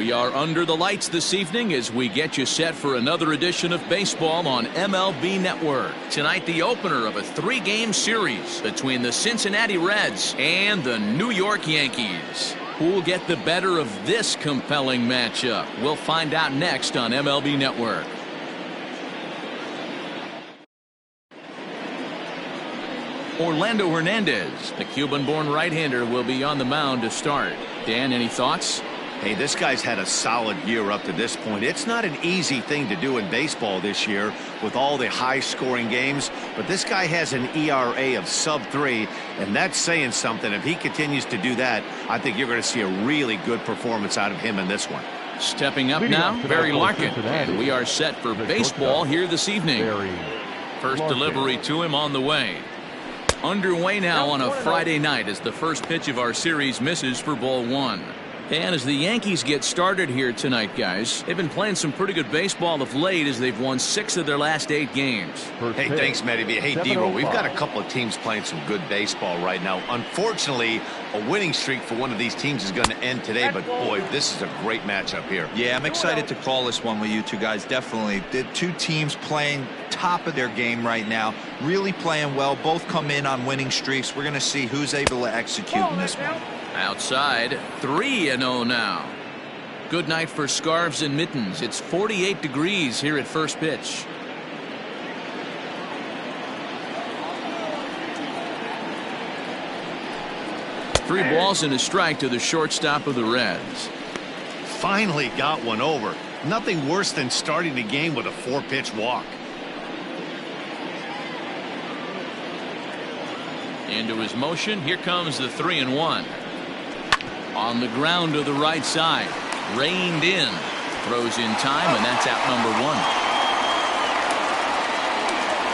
We are under the lights this evening as we get you set for another edition of baseball on MLB Network. Tonight, the opener of a 3-game series between the Cincinnati Reds and the New York Yankees. Who'll get the better of this compelling matchup? We'll find out next on MLB Network. Orlando Hernandez, the Cuban-born right-hander, will be on the mound to start. Dan, any thoughts? Hey, this guy's had a solid year up to this point. It's not an easy thing to do in baseball this year with all the high-scoring games, but this guy has an ERA of sub-3, and that's saying something. If he continues to do that, I think you're going to see a really good performance out of him in this one. Stepping up now, Barry Larkin, and we are set for baseball here this evening. First delivery to him on the way. Underway now on a Friday night as the first pitch of our series misses for ball 1. And as the Yankees get started here tonight, guys, they've been playing some pretty good baseball of late as they've won 6 of their last 8 games. Hey, thanks, Matty V. Hey, D-Roll, we've got a couple of teams playing some good baseball right now. Unfortunately, a winning streak for one of these teams is going to end today, but boy, this is a great matchup here. Yeah, I'm excited to call this one with you two guys. Definitely. The two teams playing top of their game right now, really playing well. Both come in on winning streaks. We're going to see who's able to execute in this one. Outside, 3-0 now. Good night for scarves and mittens. It's 48 degrees here at first pitch. Three balls and a strike to the shortstop of the Reds. Finally got one over. Nothing worse than starting the game with a 4-pitch walk. Into his motion. Here comes the 3-1. On the ground to the right side. Reined in. Throws in time, and that's out number 1.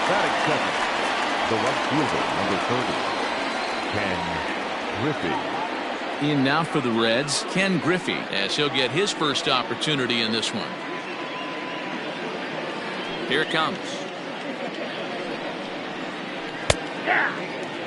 Batting second, the right fielder, number 30, Ken Griffey. In now for the Reds, Ken Griffey, as he'll get his first opportunity in this one. Here it comes.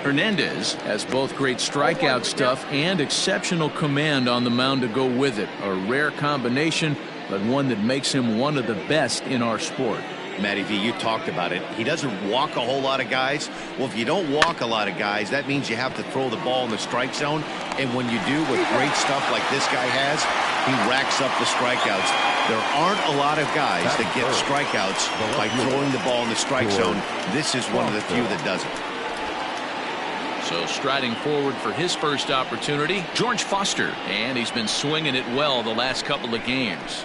Hernandez has both great strikeout stuff and exceptional command on the mound to go with it. A rare combination, but one that makes him one of the best in our sport. Matty V, you talked about it. He doesn't walk a whole lot of guys. Well, if you don't walk a lot of guys, that means you have to throw the ball in the strike zone. And when you do, with great stuff like this guy has, he racks up the strikeouts. There aren't a lot of guys that get strikeouts by throwing the ball in the strike zone. This is one of the few that does it. So striding forward for his first opportunity, George Foster, and he's been swinging it well the last couple of games.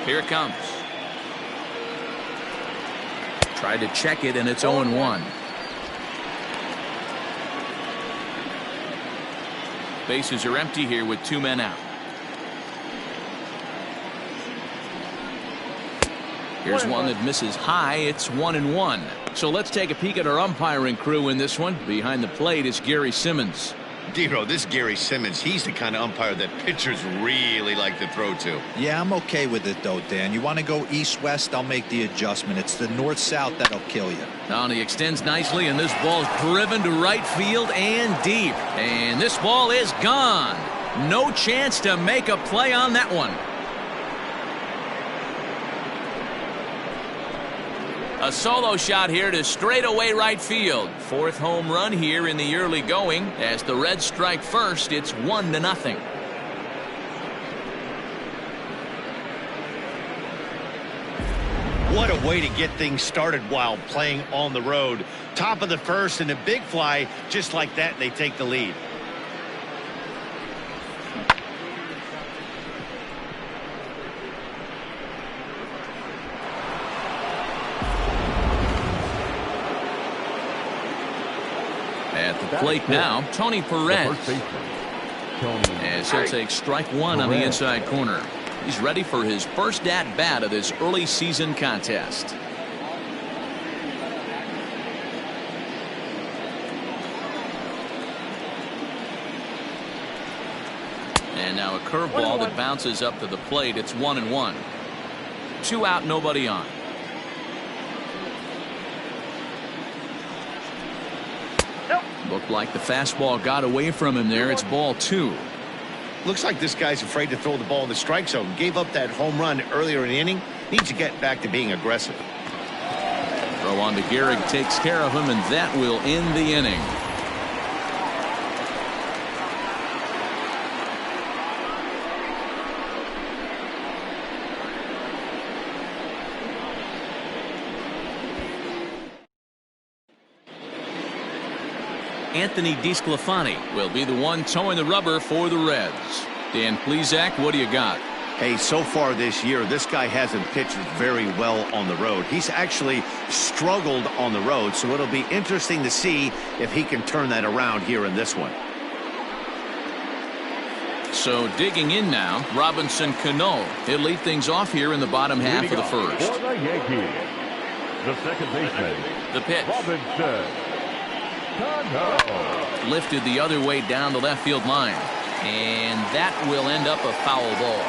Here it comes. Tried to check it, and it's 0-1. Bases are empty here with 2 men out. Here's one that misses high. It's 1-1. So let's take a peek at our umpiring crew in this one. Behind the plate is Gary Simmons. D-Roll, this Gary Simmons, he's the kind of umpire that pitchers really like to throw to. Yeah, I'm okay with it, though, Dan. You want to go east-west, I'll make the adjustment. It's the north-south that'll kill you. Now he extends nicely, and this ball's driven to right field and deep. And this ball is gone. No chance to make a play on that one. A solo shot here to straightaway right field. 4th home run here in the early going. As the Reds strike first, it's 1-0. What a way to get things started while playing on the road. Top of the first and a big fly, just like that, they take the lead. At the plate now, Tony Perez. As he'll take strike 1 on the inside corner. He's ready for his first at-bat of this early season contest. And now a curveball that bounces up to the plate. It's 1-1. 2 out, nobody on. Looked like the fastball got away from him there. It's ball 2. Looks like this guy's afraid to throw the ball in the strike zone. Gave up that home run earlier in the inning. Needs to get back to being aggressive. Throw on to Gehrig takes care of him, and that will end the inning. Anthony DeSclafani will be the one towing the rubber for the Reds. Dan Plesac, what do you got? Hey, so far this year, this guy hasn't pitched very well on the road. He's actually struggled on the road, so it'll be interesting to see if he can turn that around here in this one. So digging in now, Robinson Cano. He'll lead things off here in the bottom half of the first. For the Yankees, the second baseman, The pitch. Robinson Cano. Lifted the other way down the left field line. And that will end up a foul ball.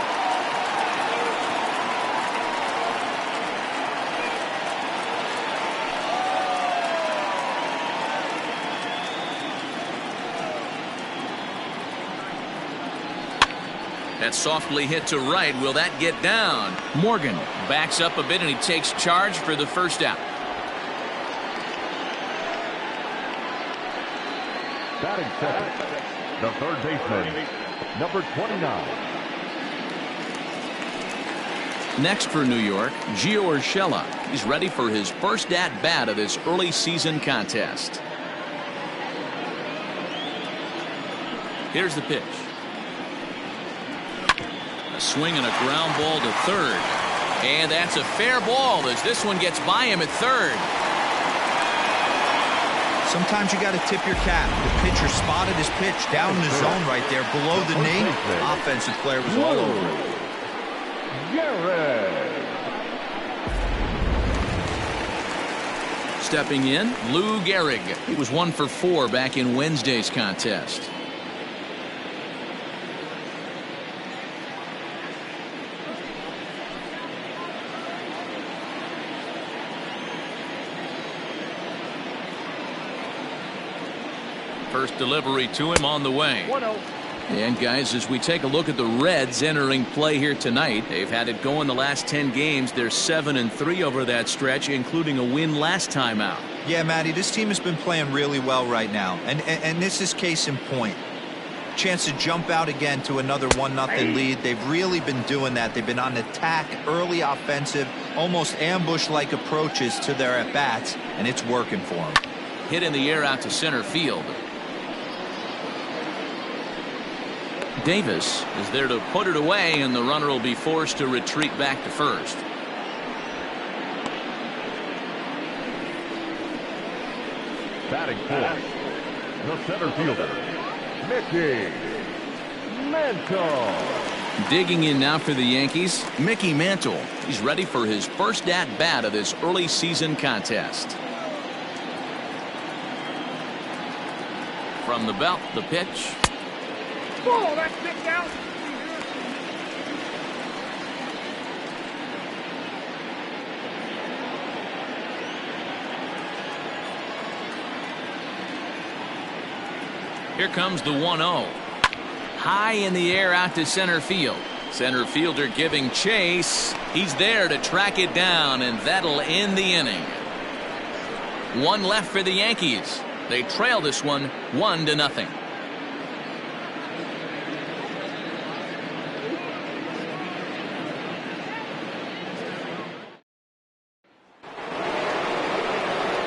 That's softly hit to right. Will that get down? Morgan backs up a bit and he takes charge for the first out. Batting second, the third baseman, number 29. Next for New York, Gio Urshela. He's ready for his first at-bat of this early season contest. Here's the pitch. A swing and a ground ball to third. And that's a fair ball as this one gets by him at third. Sometimes you got to tip your cap. The pitcher spotted his pitch down in the zone right there below the knee. Offensive player was all over it. Stepping in, Lou Gehrig. He was 1 for 4 back in Wednesday's contest. First delivery to him on the way. And guys, as we take a look at the Reds entering play here tonight, they've had it going the last 10 games. They're 7-3 over that stretch, including a win last time out. Yeah, Matty, this team has been playing really well right now, and this is case in point. Chance to jump out again to another 1-0 lead. They've really been doing that. They've been on attack, early offensive, almost ambush-like approaches to their at-bats, and it's working for them. Hit in the air out to center field. Davis is there to put it away, and the runner will be forced to retreat back to first. Batting fourth, the center fielder, Mickey Mantle. Digging in now for the Yankees, Mickey Mantle. He's ready for his first at-bat of this early season contest. From the belt, the pitch. Oh, that's kicked out. Here comes the 1-0. High in the air out to center field. Center fielder giving chase. He's there to track it down, and that'll end the inning. One left for the Yankees. They trail this one 1-0.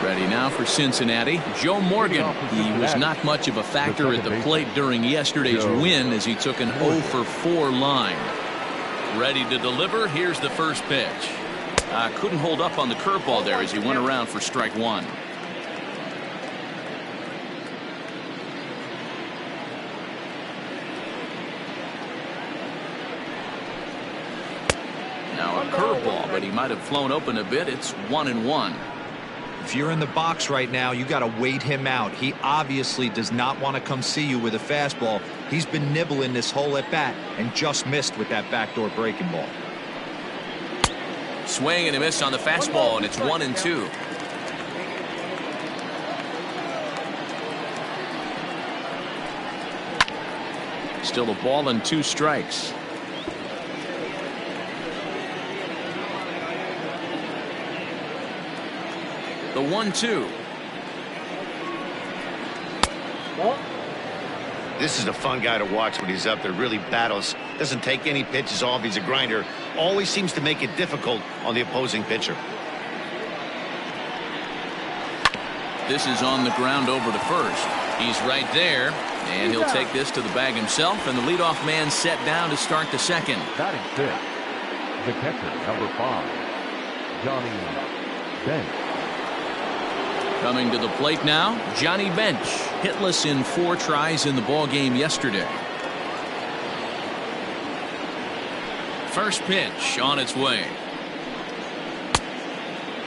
Ready now for Cincinnati, Joe Morgan. He was not much of a factor at the plate during yesterday's win as he took an 0-for-4 line. Ready to deliver. Here's the first pitch. Couldn't hold up on the curveball there as he went around for strike one. Now a curveball, but he might have flown open a bit. It's 1-1. If you're in the box right now, you got to wait him out. He obviously does not want to come see you with a fastball. He's been nibbling this whole at bat and just missed with that backdoor breaking ball. Swing and a miss on the fastball, and it's 1-2. Still a ball and 2 strikes. The 1-2. This is a fun guy to watch when he's up there. Really battles. Doesn't take any pitches off. He's a grinder. Always seems to make it difficult on the opposing pitcher. This is on the ground over to first. He's right there, and he'll take this to the bag himself, and the leadoff man set down to start the second. Batting fifth, the catcher, number 5, Johnny Bench. Coming to the plate now, Johnny Bench, hitless in 4 tries in the ball game yesterday. First pitch on its way.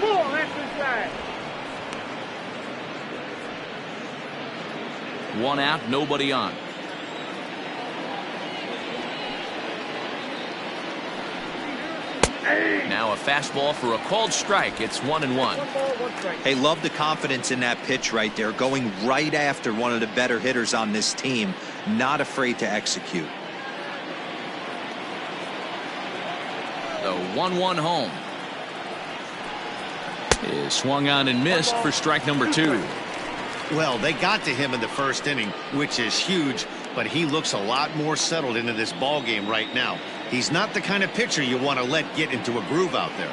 That's inside. 1 out, nobody on. Now a fastball for a called strike. It's 1-1. 1 ball, 1 strike. Hey, love the confidence in that pitch right there, going right after one of the better hitters on this team, not afraid to execute. The 1-1 home is swung on and missed for strike number 2. Well, they got to him in the first inning, which is huge, but he looks a lot more settled into this ball game right now. He's not the kind of pitcher you want to let get into a groove out there.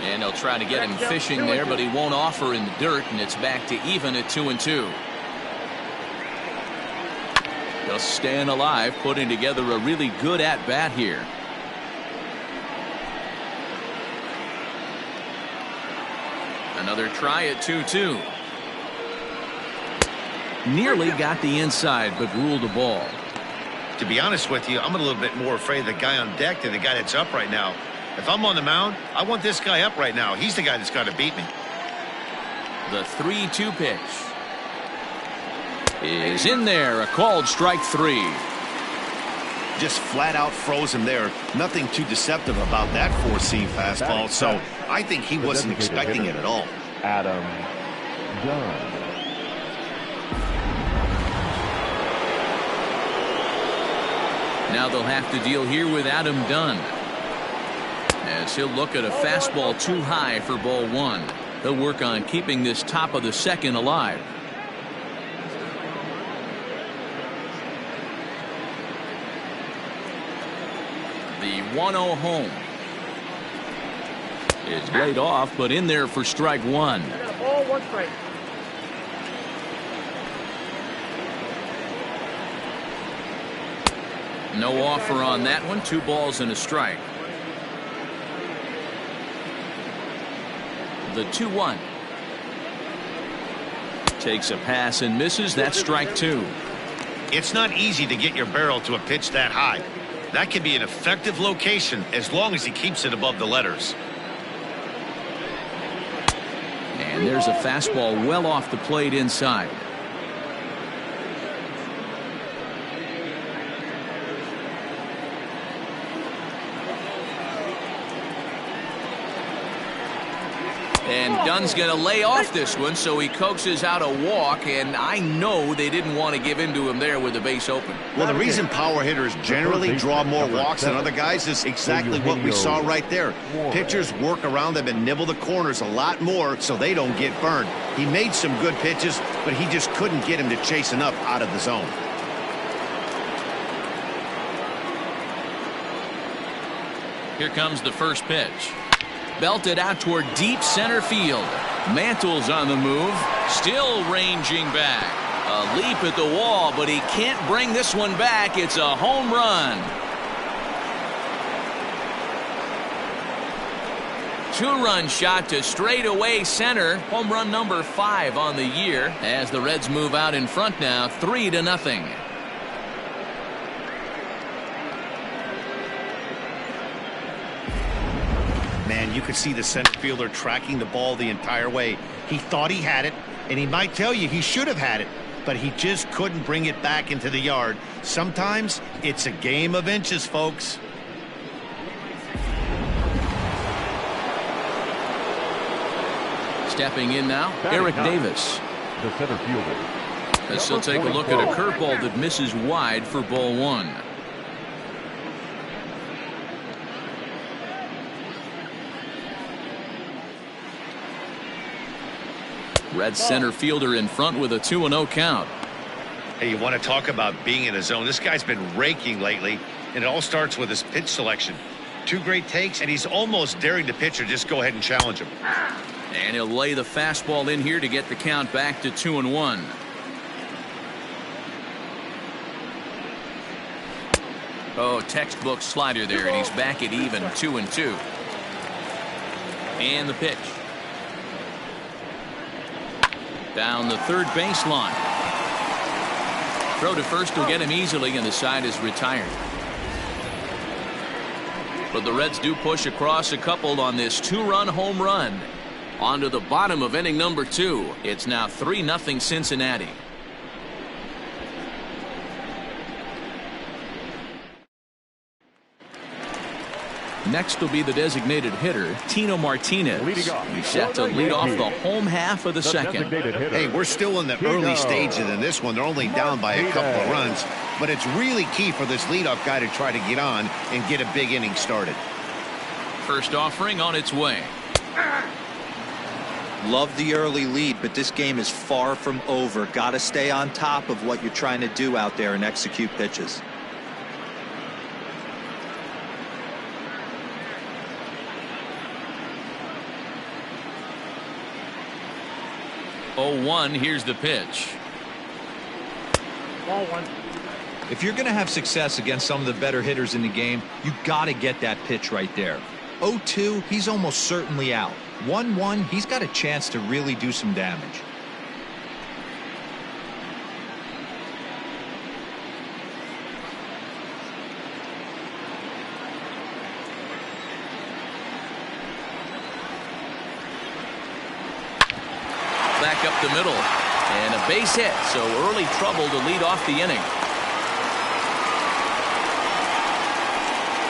And they'll try to get him fishing there, but he won't offer in the dirt, and it's back to even at 2-2. Just staying alive, putting together a really good at-bat here. Another try at 2-2. Nearly got the inside, but ruled a ball. To be honest with you, I'm a little bit more afraid of the guy on deck than the guy that's up right now. If I'm on the mound, I want this guy up right now. He's the guy that's got to beat me. The 3-2 pitch is in there. A called strike 3. Just flat out froze him there. Nothing too deceptive about that 4-seam fastball. So I think he wasn't expecting it at all. Adam Dunn. Now they'll have to deal here with Adam Dunn, as he'll look at a fastball too high for ball 1. He'll work on keeping this top of the second alive. The 1-0 home is laid off, but in there for strike 1. I got a ball, 1 strike. No offer on that one. 2 balls and a strike. The 2-1 takes a pass and misses. That's strike 2. It's not easy to get your barrel to a pitch that high. That can be an effective location as long as he keeps it above the letters. And there's a fastball well off the plate inside. And Dunn's going to lay off this one, so he coaxes out a walk, and I know they didn't want to give in to him there with the base open. Well, the reason power hitters generally draw more walks than other guys is exactly what we saw right there. Pitchers work around them and nibble the corners a lot more so they don't get burned. He made some good pitches, but he just couldn't get him to chase enough out of the zone. Here comes the first pitch. Belted out toward deep center field. Mantle's on the move, still ranging back. A leap at the wall, but he can't bring this one back. It's a home run. 2-run shot to straightaway center. Home run number 5 on the year, as the Reds move out in front now, 3-0. Man, you could see the center fielder tracking the ball the entire way. He thought he had it, and he might tell you he should have had it, but he just couldn't bring it back into the yard. Sometimes it's a game of inches, folks. Stepping in now, Eric Davis. The center fielder, As he'll take a look at a curveball that misses wide for ball one. Red center fielder in front with a 2-0 count. Hey, you want to talk about being in a zone? This guy's been raking lately, and it all starts with his pitch selection. 2 great takes, and he's almost daring the pitcher just go ahead and challenge him. And he'll lay the fastball in here to get the count back to 2-1. Oh, textbook slider there, and he's back at even 2-2. And the pitch. Down the third baseline. Throw to first will get him easily, and the side is retired. But the Reds do push across a couple on this 2-run home run. On to the bottom of inning number 2. It's now 3-0 Cincinnati. Next will be the designated hitter, Tino Martinez. He's set to lead off the home half of the second. Hey, we're still in the early stages in this one. They're only down by a couple of runs, but it's really key for this leadoff guy to try to get on and get a big inning started. First offering on its way. Love the early lead, but this game is far from over. Got to stay on top of what you're trying to do out there and execute pitches. Oh, 1, here's the pitch. Ball 1. If you're going to have success against some of the better hitters in the game, you got to get that pitch right there. 0-2, he's almost certainly out. 1-1, he's got a chance to really do some damage. Back up the middle, and a base hit, so early trouble to lead off the inning.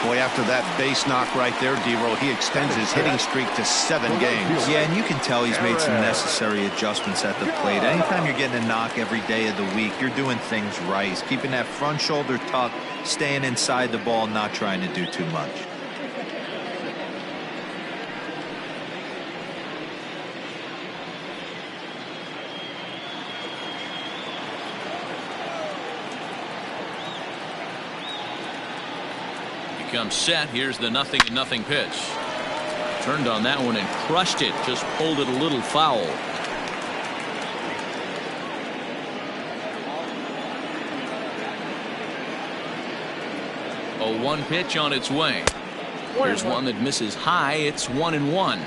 Boy, after that base knock right there, D-Roll, he extends his hitting streak to 7 games. Yeah, and you can tell he's made some necessary adjustments at the plate. Anytime you're getting a knock every day of the week, you're doing things right. He's keeping that front shoulder tucked, staying inside the ball, not trying to do too much. Comes set. Here's the 0-0 pitch. Turned on that one and crushed it. Just pulled it a little foul. A 1 pitch on its way. Here's one that misses high. It's 1-1.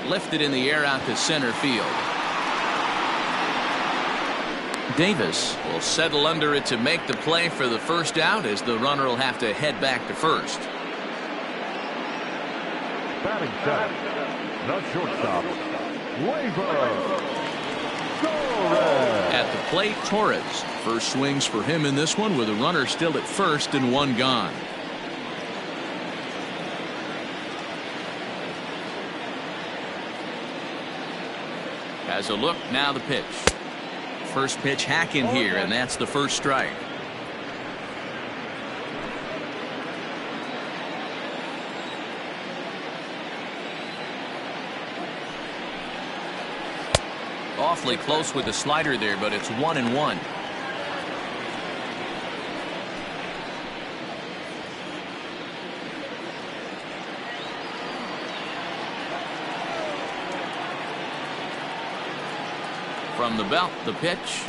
Lifted in the air out to center field. Davis will settle under it to make the play for the first out, as the runner will have to head back to first. Batting center, the shortstop, Torres. At the plate, Torres. First swings for him in this one, with a runner still at first and 1 gone. Has a look, now the pitch. First pitch hack in here, and that's the first strike. Awfully close with the slider there, but it's 1-1. From the belt, the pitch.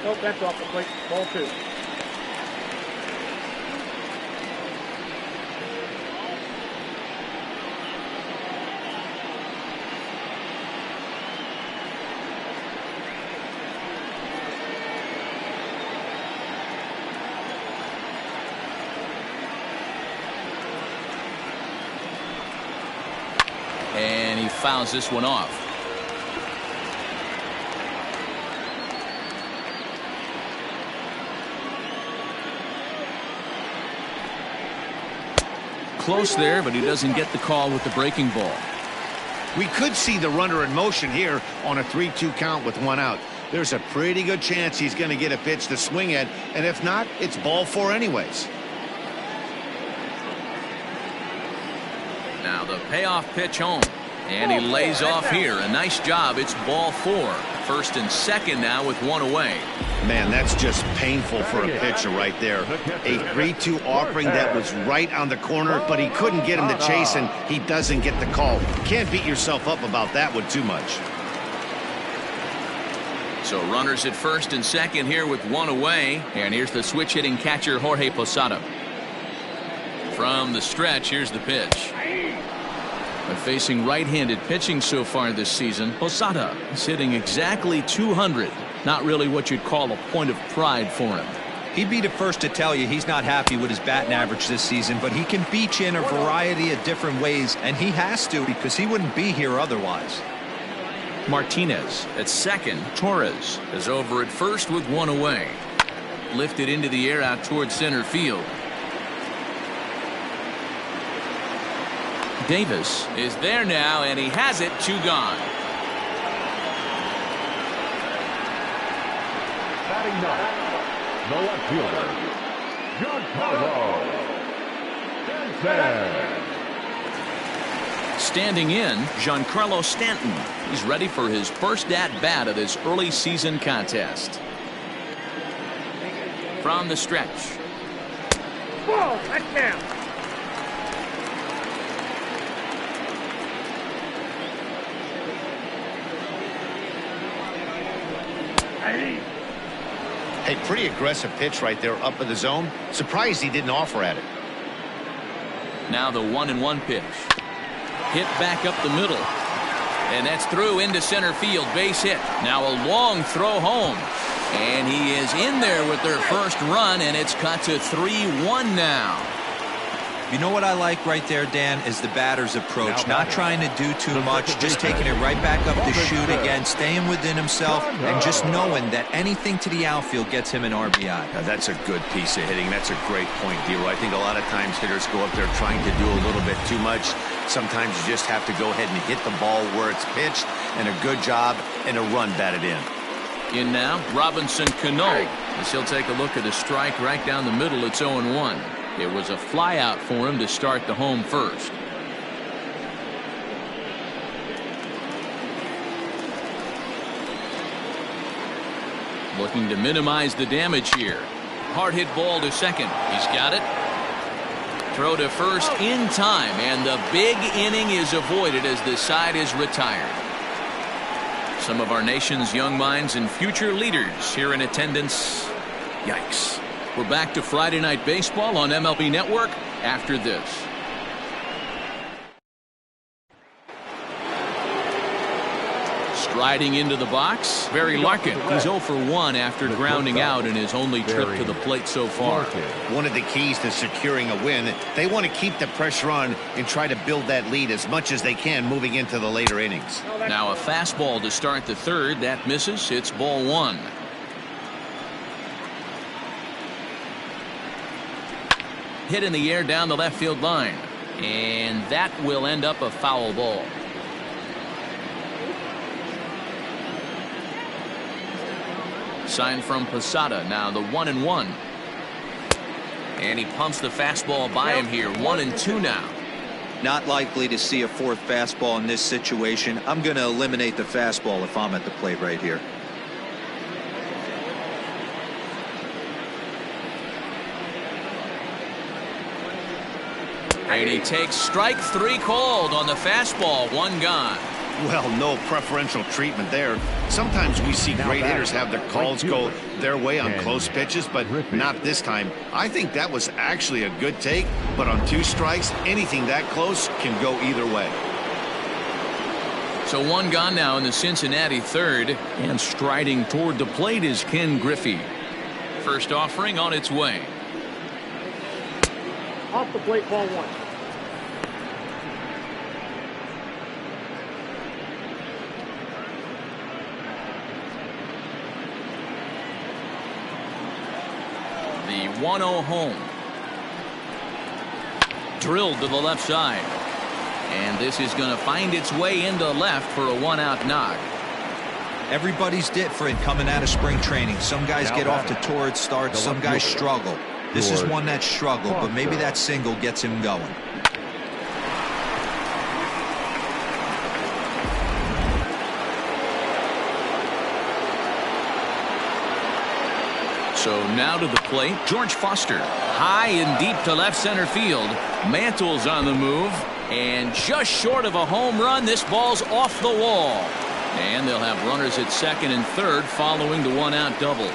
Nope, that's off the plate. Ball 2. And he fouls this one off. close there, but he doesn't get the call with the breaking ball. We could see the runner in motion here on a 3-2 count with 1 out. There's a pretty good chance he's going to get a pitch to swing at, and if not, it's ball 4 anyways. Now the payoff pitch home, and he lays off here. A nice job. It's ball 4. First and second now with 1 away. Man, that's just painful for a pitcher right there. A 3-2 offering that was right on the corner, but he couldn't get him to chase, and he doesn't get the call. Can't beat yourself up about that one too much. So runners at first and second here with 1 away. And here's the switch hitting catcher Jorge Posada. From the stretch, here's the pitch. But facing right-handed pitching so far this season, Posada is hitting exactly 200. Not really what you'd call a point of pride for him. He'd be the first to tell you he's not happy with his batting average this season, but he can beat you in a variety of different ways, and he has to because he wouldn't be here otherwise. Martinez at second. Torres is over at first with 1 away. Lifted into the air out towards center field. Davis is there now, and he has it. 2 gone. Batting 9, the left fielder, Giancarlo Stanton. Standing in, Giancarlo Stanton. He's ready for his first at-bat of this early season contest. From the stretch. Ball, touchdown. Hey, pretty aggressive pitch right there up in the zone. Surprised he didn't offer at it. Now the 1-1 pitch. Hit back up the middle. And that's through into center field. Base hit. Now a long throw home. And he is in there with their first run, and it's cut to 3-1 now. You know what I like right there, Dan, is the batter's approach. Not trying to do too much, just taking it right back up the chute again, staying within himself, and just knowing that anything to the outfield gets him an RBI. Now, that's a good piece of hitting. That's a great point, D'Lo. I think a lot of times hitters go up there trying to do a little bit too much. Sometimes you just have to go ahead and hit the ball where it's pitched, and a good job and a run batted in. In now, Robinson Cano, as he'll take a look at a strike right down the middle. It's 0-1. It was a fly out for him to start the home first. Looking to minimize the damage here. Hard hit ball to second. He's got it. Throw to first in time, and the big inning is avoided as the side is retired. Some of our nation's young minds and future leaders here in attendance. Yikes. We're back to Friday Night Baseball on MLB Network after this. Striding into the box, Barry Larkin. He's 0 for 1 after grounding out in his only trip to the plate so far. One of the keys to securing a win, they want to keep the pressure on and try to build that lead as much as they can moving into the later innings. Now a fastball to start the third. That misses. It's ball 1. Hit in the air down the left field line, and that will end up a foul ball. Sign from Posada. Now the 1-1, and he pumps the fastball by him here. 1-2 now. Not likely to see a fourth fastball in this situation. I'm going to eliminate the fastball if I'm at the plate right here. And he takes strike 3 called on the fastball. 1 gone. Well, no preferential treatment there. Sometimes we see great hitters have their calls go their way on close pitches, but not this time. I think that was actually a good take, but on 2 strikes, anything that close can go either way. So 1 gone now in the Cincinnati third, and striding toward the plate is Ken Griffey. First offering on its way. Off the plate, ball 1. The 1-0 home. Drilled to the left side. And this is going to find its way into left for a one-out knock. Everybody's different coming out of spring training. Some guys get off to torrid starts. Some guys struggle. This is one that struggled, but maybe that single gets him going. So now to the plate, George Foster. High and deep to left center field. Mantle's on the move. And just short of a home run, this ball's off the wall. And they'll have runners at second and third following the one-out double.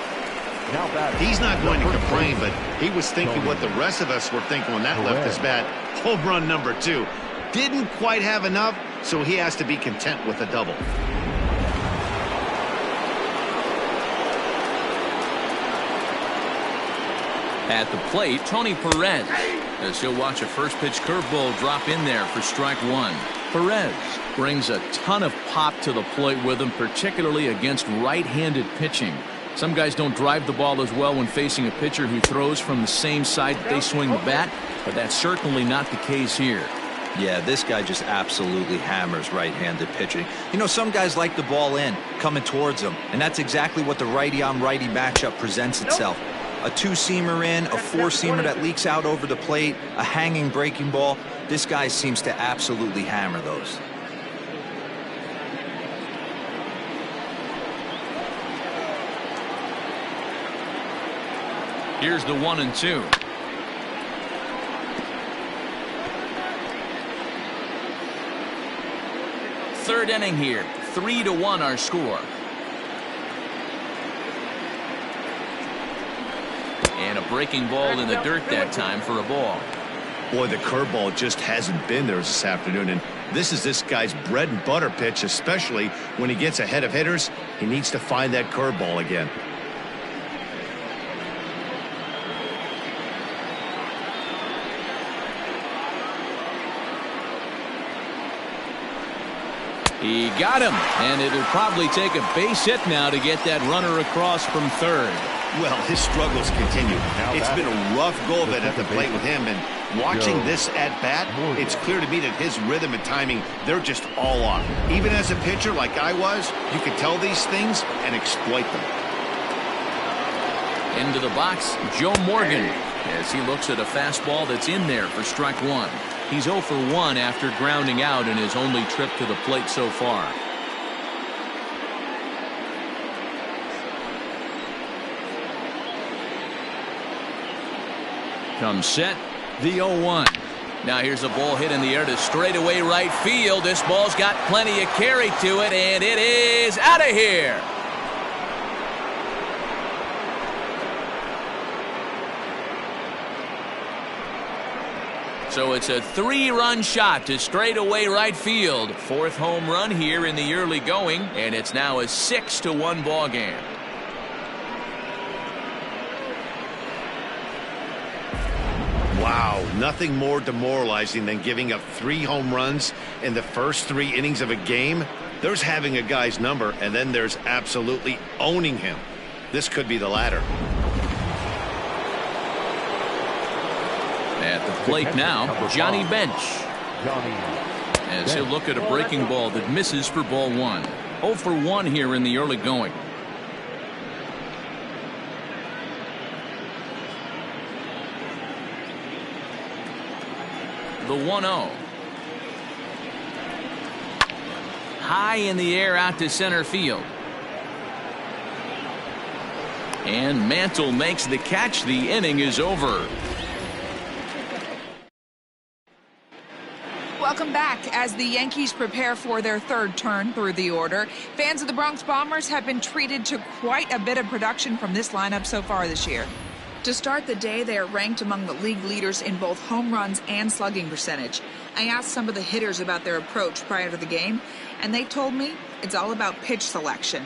He's not going to complain, but he was thinking what the rest of us were thinking when that left his bat. Home run number 2. Didn't quite have enough, so he has to be content with a double. At the plate, Tony Perez, as he'll watch a first pitch curveball drop in there for strike 1. Perez brings a ton of pop to the plate with him, particularly against right-handed pitching. Some guys don't drive the ball as well when facing a pitcher who throws from the same side that they swing the bat, but that's certainly not the case here. Yeah, this guy just absolutely hammers right-handed pitching. You know, some guys like the ball in, coming towards them, and that's exactly what the righty-on-righty matchup presents itself. A two-seamer in, a four-seamer that leaks out over the plate, a hanging breaking ball. This guy seems to absolutely hammer those. Here's the 1-2. Third inning here. 3-1 our score. And a breaking ball in the dirt that time for a ball. Boy, the curveball just hasn't been there this afternoon, and this is this guy's bread and butter pitch, especially when he gets ahead of hitters. He needs to find that curveball again. He got him, and it'll probably take a base hit now to get that runner across from third. Well, his struggles continue. It's been a rough go of it at the plate with him, and watching this at-bat, it's clear to me that his rhythm and timing, they're just all off. Even as a pitcher like I was, you can tell these things and exploit them. Into the box, Joe Morgan, as he looks at a fastball that's in there for strike 1. He's 0 for 1 after grounding out in his only trip to the plate so far. Comes set, the 0-1. Now here's a ball hit in the air to straightaway right field. This ball's got plenty of carry to it, and it is out of here. So it's a 3-run shot to straightaway right field. 4th home run here in the early going, and it's now a 6-1 ball game. Wow, nothing more demoralizing than giving up 3 home runs in the first 3 innings of a game. There's having a guy's number, and then there's absolutely owning him. This could be the latter. At the plate now, Johnny Bench. As he'll look at a breaking ball that misses for ball 1. 0 for 1 here in the early going. The 1-0. High in the air out to center field. And Mantle makes the catch. The inning is over. Welcome back. As the Yankees prepare for their 3rd turn through the order, fans of the Bronx Bombers have been treated to quite a bit of production from this lineup so far this year. To start the day, they are ranked among the league leaders in both home runs and slugging percentage. I asked some of the hitters about their approach prior to the game, and they told me it's all about pitch selection.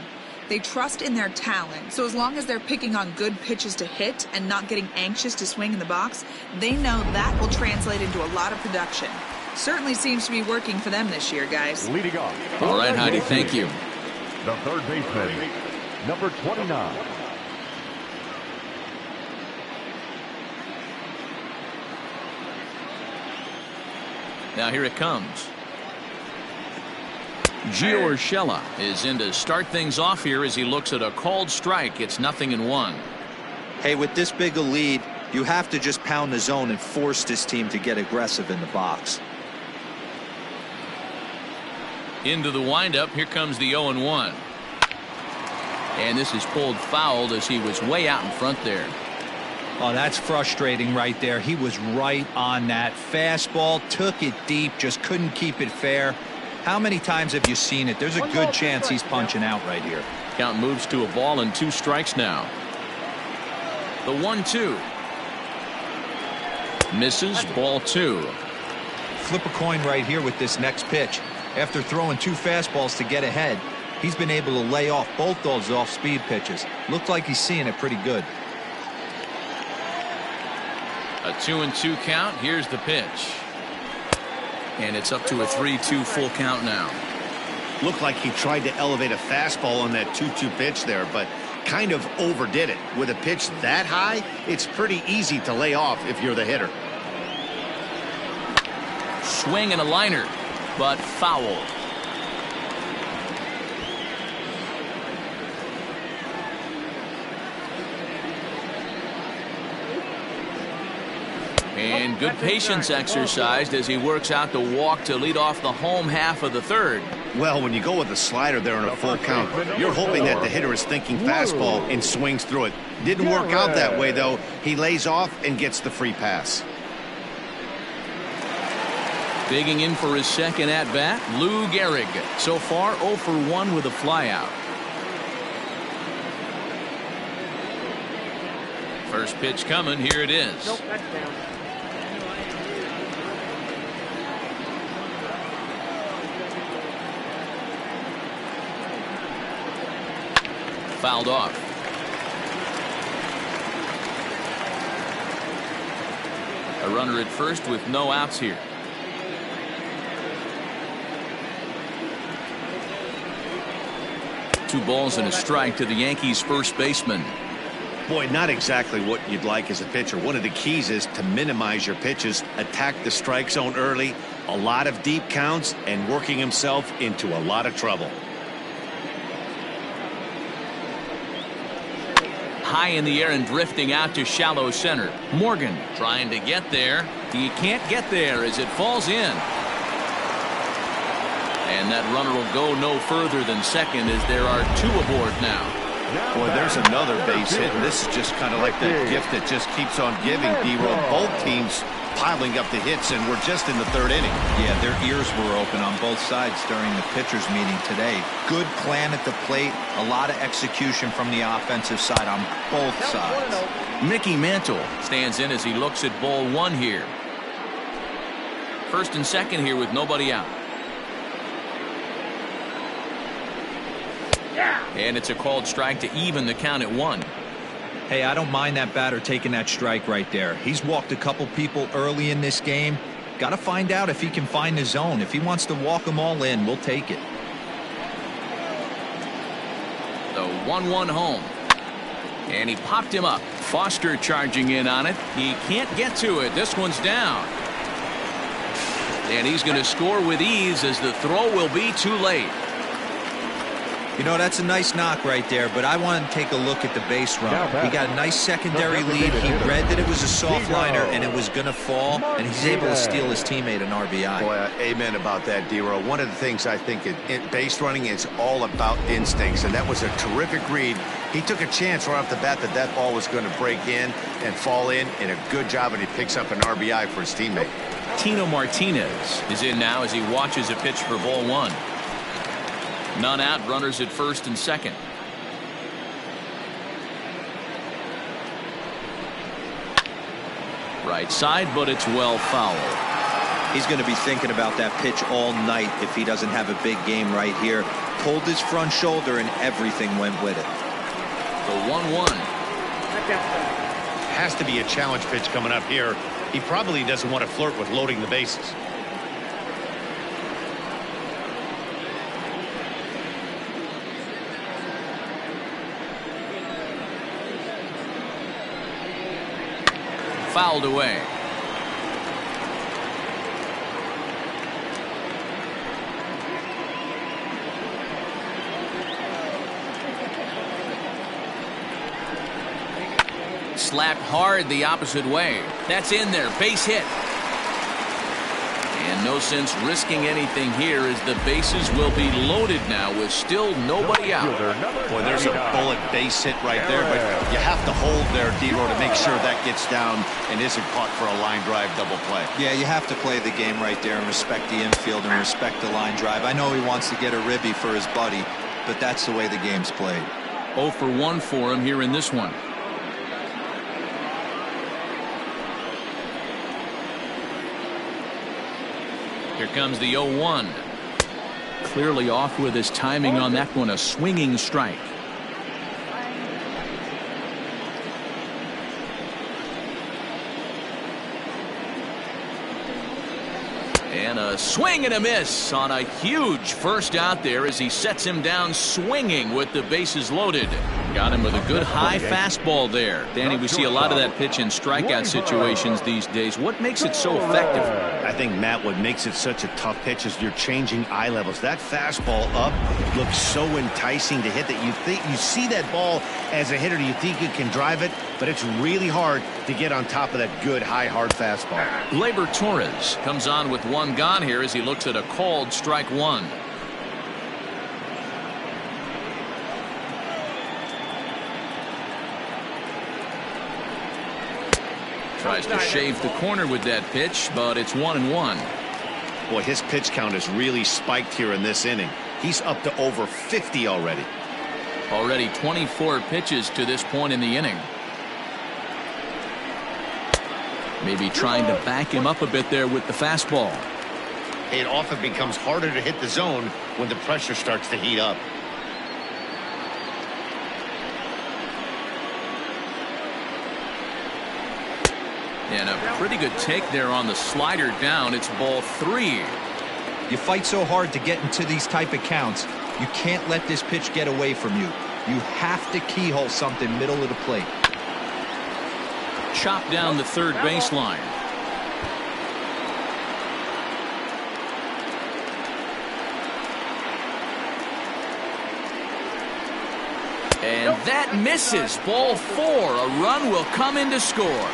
They trust in their talent, so as long as they're picking on good pitches to hit and not getting anxious to swing in the box, they know that will translate into a lot of production. Certainly seems to be working for them this year, guys. Leading off. All right, Heidi, thank you. The third baseman, number 29. Now here it comes. Gio Urshela is in to start things off here as he looks at a called strike. It's 0-1. Hey, with this big a lead, you have to just pound the zone and force this team to get aggressive in the box. Into the windup. Here comes the 0-1. And this is pulled fouled as he was way out in front there. Oh, that's frustrating right there. He was right on that. Fastball, took it deep, just couldn't keep it fair. How many times have you seen it? There's a good chance he's punching out right here. Count moves to a ball and 2 strikes now. The 1-2. Misses, ball 2. Flip a coin right here with this next pitch. After throwing 2 fastballs to get ahead, he's been able to lay off both those off-speed pitches. Looks like he's seeing it pretty good. A 2-2 count. Here's the pitch. And it's up to a 3-2 full count now. Looked like he tried to elevate a fastball on that 2-2 pitch there, but kind of overdid it. With a pitch that high, it's pretty easy to lay off if you're the hitter. Swing and a liner, but foul. And good patience exercised as he works out the walk to lead off the home half of the third. Well, when you go with a slider there in a full count, you're hoping that the hitter is thinking fastball and swings through it. Didn't work out that way, though. He lays off and gets the free pass. Digging in for his second at-bat, Lou Gehrig. So far, 0 for 1 with a flyout. First pitch coming. Here it is. Nope, that's down. Fouled off. A runner at first with no outs here. Two balls and a strike to the Yankees first baseman. Boy, not exactly what you'd like as a pitcher. One of the keys is to minimize your pitches, attack the strike zone early, a lot of deep counts, and working himself into a lot of trouble. High in the air and drifting out to shallow center. Morgan trying to get there. He can't get there as it falls in. And that runner will go no further than second as there are 2 aboard now. Boy, there's another base hit, and this is just kind of like that gift that just keeps on giving, D-Roll. Both teams piling up the hits, and we're just in the 3rd inning. Yeah, their ears were open on both sides during the pitchers meeting today. Good plan at the plate, a lot of execution from the offensive side on both sides. Mickey Mantle stands in as he looks at ball 1 here. First and second here with nobody out. And it's a called strike to even the count at 1. Hey, I don't mind that batter taking that strike right there. He's walked a couple people early in this game. Got to find out if he can find the zone. If he wants to walk them all in, we'll take it. The 1-1 home. And he popped him up. Foster charging in on it. He can't get to it. This one's down. And he's going to score with ease as the throw will be too late. You know, that's a nice knock right there, but I want to take a look at the base runner. He got a nice secondary lead. He read that it was a soft liner and it was going to fall, and he's able to steal his teammate an RBI. Boy, amen about that, D-Roll. One of the things I think in base running is all about instincts, and that was a terrific read. He took a chance right off the bat that that ball was going to break in and fall in, and a good job, and he picks up an RBI for his teammate. Tino Martinez is in now as he watches a pitch for ball 1. None out, runners at first and second. Right side, but it's well fouled. He's going to be thinking about that pitch all night if he doesn't have a big game right here. Pulled his front shoulder and everything went with it. The 1-1. Has to be a challenge pitch coming up here. He probably doesn't want to flirt with loading the bases. Fouled away. slapped hard the opposite way. That's in there. Base hit. And no sense risking anything here as the bases will be loaded now with still nobody out. Boy, there's a bullet base hit right there, but you have to hold there, D-Row, to make sure that gets down and isn't caught for a line drive double play. Yeah, you have to play the game right there and respect the infield and respect the line drive. I know he wants to get a ribby for his buddy, but that's the way the game's played. 0 for 1 for him here in this one. Here comes the 0-1. Clearly off with his timing on that one. A swinging strike. And a swing and a miss on a huge first out there as he sets him down swinging with the bases loaded. Got him with a good high fastball there. Danny, we see a lot of that pitch in strikeout situations these days. What makes it so effective? I think, Matt, what makes it such a tough pitch is you're changing eye levels. That fastball up looks so enticing to hit that you see that ball as a hitter, you think you can drive it, but it's really hard to get on top of that good high hard fastball. Gleyber Torres comes on with one gone here as he looks at a called strike one. Tries to shave the corner with that pitch, but it's 1-1. Boy, his pitch count is really spiked here in this inning. He's up to over 50 already. Already 24 pitches to this point in the inning. Maybe trying to back him up a bit there with the fastball. It often becomes harder to hit the zone when the pressure starts to heat up. And a pretty good take there on the slider down. It's ball 3. You fight so hard to get into these type of counts. You can't let this pitch get away from you. You have to keyhole something middle of the plate. Chopped down the third baseline. And that misses. Ball 4. A run will come in to score.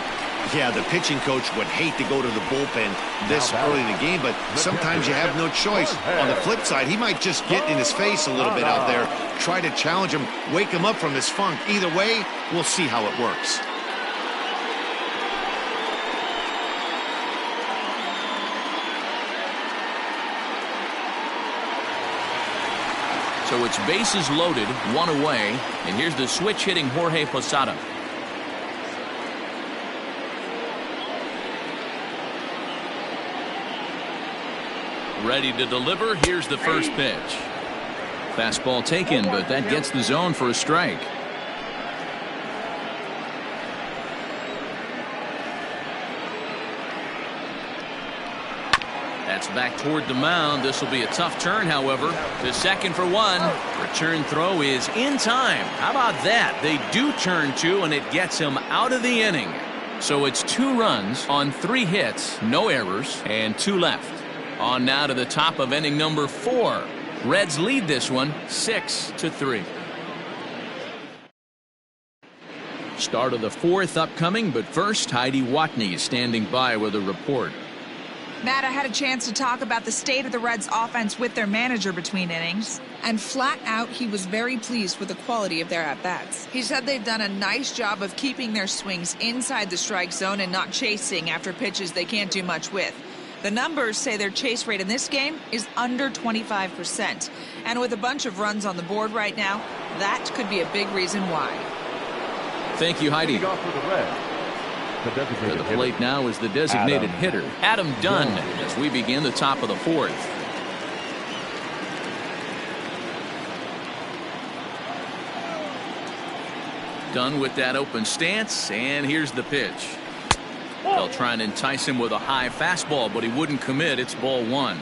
Yeah, the pitching coach would hate to go to the bullpen this early in the game, but sometimes you have no choice. On the flip side, he might just get in his face a little bit out there, try to challenge him, wake him up from his funk. Either way, we'll see how it works. So it's bases loaded, 1 away, and here's the switch hitting Jorge Posada. Ready to deliver. Here's the first pitch. Fastball taken, but that gets the zone for a strike. That's back toward the mound. This will be a tough turn, however. To second for 1. Return throw is in time. How about that? They do turn 2, and it gets him out of the inning. So it's 2 runs on 3 hits, no errors, and 2 left. On now to the top of inning number 4. Reds lead this one 6-3. Start of the 4th upcoming, but first Heidi Watney is standing by with a report. Matt, I had a chance to talk about the state of the Reds offense with their manager between innings, and flat out he was very pleased with the quality of their at-bats. He said they've done a nice job of keeping their swings inside the strike zone and not chasing after pitches they can't do much with. The numbers say their chase rate in this game is under 25%. And with a bunch of runs on the board right now, that could be a big reason why. Thank you, Heidi. To the plate now is the designated hitter, Adam Dunn, as we begin the top of the 4th. Dunn with that open stance, and here's the pitch. They'll try and entice him with a high fastball, but he wouldn't commit. It's ball 1.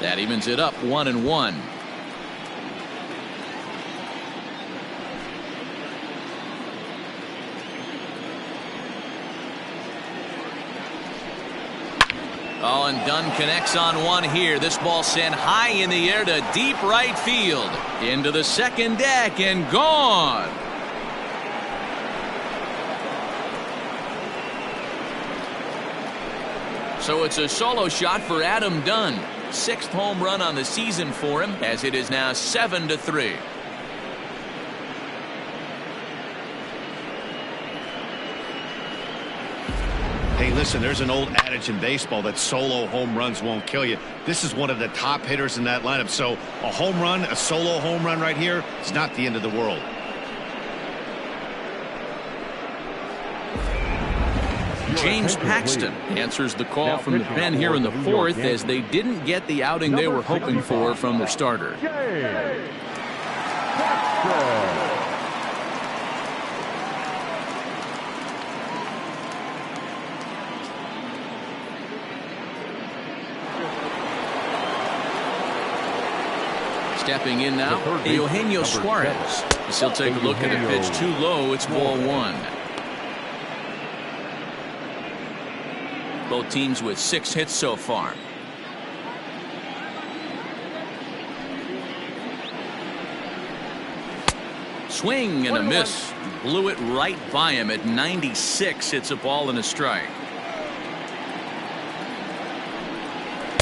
That evens it up 1-1. Oh, and Dunn connects on one here. This ball sent high in the air to deep right field. Into the second deck and gone. So it's a solo shot for Adam Dunn. 6th home run on the season for him, as it is now 7-3. Hey, listen, there's an old adage in baseball that solo home runs won't kill you. This is one of the top hitters in that lineup. So a home run, a solo home run right here, is not the end of the world. James Paxton answers the call from the pen here in the 4th, as they didn't get the outing they were hoping for from their starter. Stepping in now, Eugenio Suarez. As he'll take a look at a pitch too low. It's ball 1. Both teams with 6 hits so far. Swing and a miss. Blew it right by him at 96. It's a ball and a strike.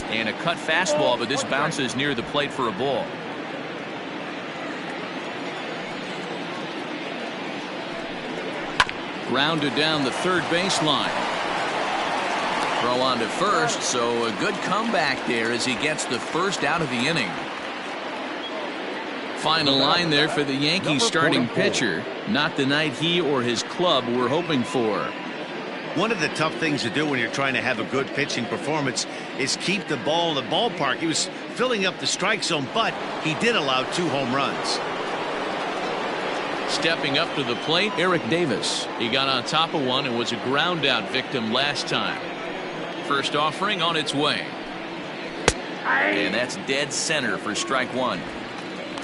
And a cut fastball, but this bounces near the plate for a ball. Grounded down the third baseline. Throw on to first, so a good comeback there as he gets the first out of the inning. Final line there for the Yankees starting pitcher. Not the night he or his club were hoping for. One of the tough things to do when you're trying to have a good pitching performance is keep the ball in the ballpark. He was filling up the strike zone, but he did allow 2 home runs. Stepping up to the plate, Eric Davis. He got on top of one and was a ground out victim last time. First offering on its way. And that's dead center for strike 1.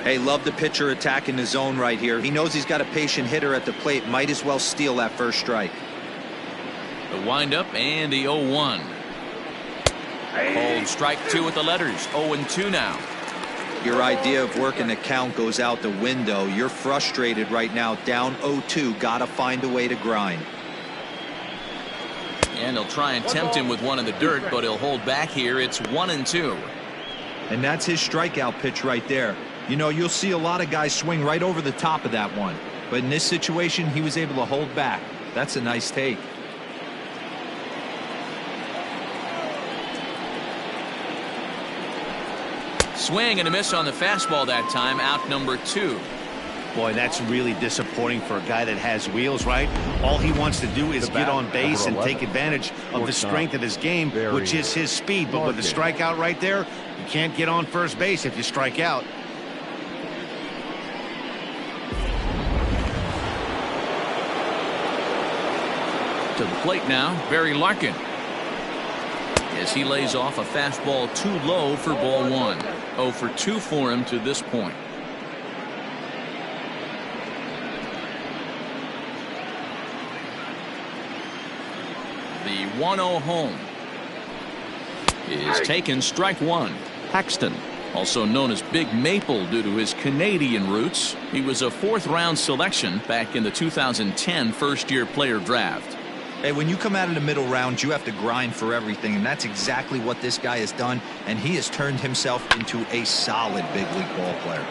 Hey, love the pitcher attacking the zone right here. He knows he's got a patient hitter at the plate. Might as well steal that first strike. The windup and the 0-1. Hold strike 2 with the letters. 0-2 now. Your idea of working the count goes out the window. You're frustrated right now, down 0-2. Gotta find a way to grind. And he'll try and tempt him with one in the dirt, but he'll hold back here. It's 1-2. And that's his strikeout pitch right there. You know, you'll see a lot of guys swing right over the top of that one. But in this situation, he was able to hold back. That's a nice take. Swing and a miss on the fastball that time. Out number 2. Boy, that's really disappointing for a guy that has wheels, right? All he wants to do is get on base and take advantage of the strength of his game, which is his speed. But with the strikeout right there, you can't get on first base if you strike out. To the plate now, Barry Larkin. As he lays off a fastball too low for ball 1. 0 for 2 for him to this point. The 1-0 home is taken. Strike 1. Paxton, also known as Big Maple due to his Canadian roots. He was a 4th-round selection back in the 2010 first-year player draft. Hey, when you come out of the middle rounds, you have to grind for everything, and that's exactly what this guy has done, and he has turned himself into a solid big league ball player.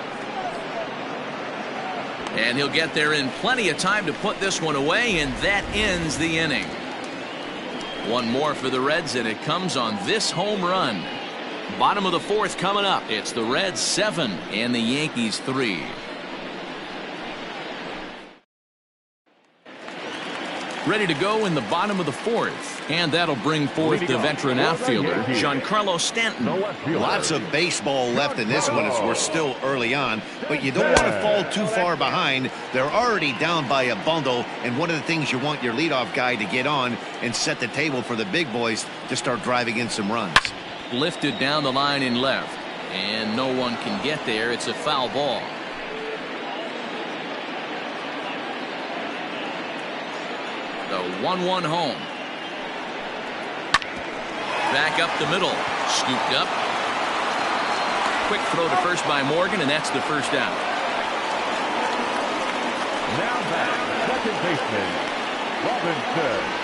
And he'll get there in plenty of time to put this one away, and that ends the inning. One more for the Reds, and it comes on this home run. Bottom of the 4th coming up. It's the Reds 7 and the Yankees 3. Ready to go in the bottom of the 4th, and that'll bring forth the veteran outfielder Giancarlo Stanton. Lots of baseball left in this one as we're still early on, but you don't want to fall too far behind. They're already down by a bundle, and one of the things you want your leadoff guy to get on and set the table for the big boys to start driving in some runs. Lifted down the line in left, and no one can get there. It's a foul ball. The 1-1 home. back up the middle. Scooped up. Quick throw to first by Morgan, and that's the first out. Now back, second baseman, Robinson Cano.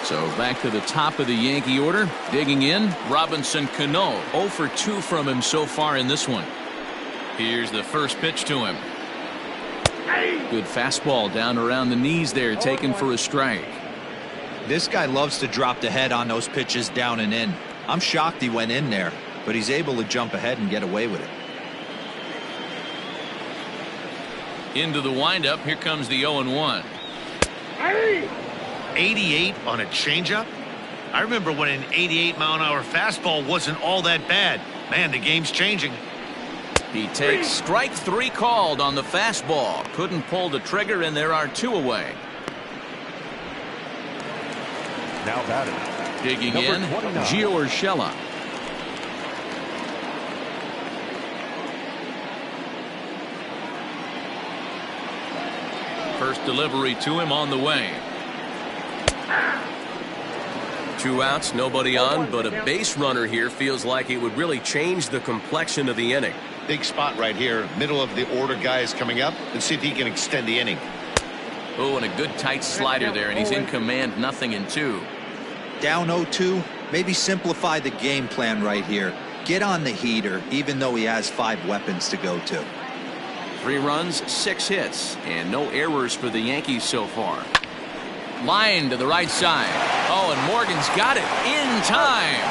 So back to the top of the Yankee order. Digging in, Robinson Cano. 0 for 2 from him so far in this one. Here's the first pitch to him. Good fastball down around the knees there, taken for a strike. This guy loves to drop the head on those pitches down and in. I'm shocked he went in there, but he's able to jump ahead and get away with it. Into the windup, here comes the 0-1. 88 on a changeup? I remember when an 88-mile-an-hour fastball wasn't all that bad. Man, the game's changing. He takes strike 3 called on the fastball. Couldn't pull the trigger, and there are 2 away. Now batting. Digging Number in, 29. Gio Urshela. First delivery to him on the way. 2 outs, nobody on, but a base runner here feels like it would really change the complexion of the inning. Big spot right here. Middle of the order guy is coming up. Let's see if he can extend the inning. Oh, and a good tight slider there, and he's in command, 0-2. Down 0-2, maybe simplify the game plan right here. Get on the heater, even though he has 5 weapons to go to. 3 runs, 6 hits, and no errors for the Yankees so far. Line to the right side. Oh, and Morgan's got it in time.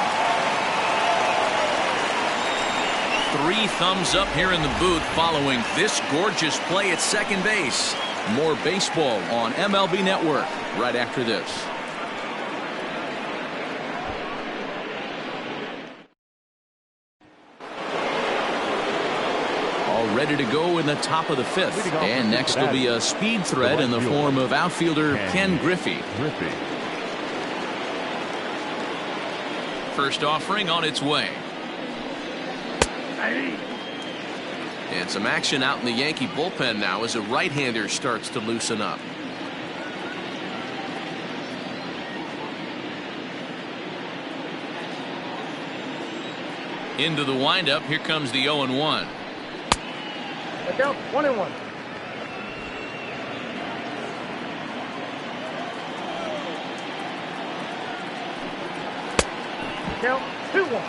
3 thumbs up here in the booth following this gorgeous play at second base. More baseball on MLB Network right after this. All ready to go in the top of the 5th. And next will be a speed threat in the form of outfielder Ken Griffey. First offering on its way. And some action out in the Yankee bullpen now as a right-hander starts to loosen up. Into the windup, here comes the 0-1. Count 1-1. Count 2-1.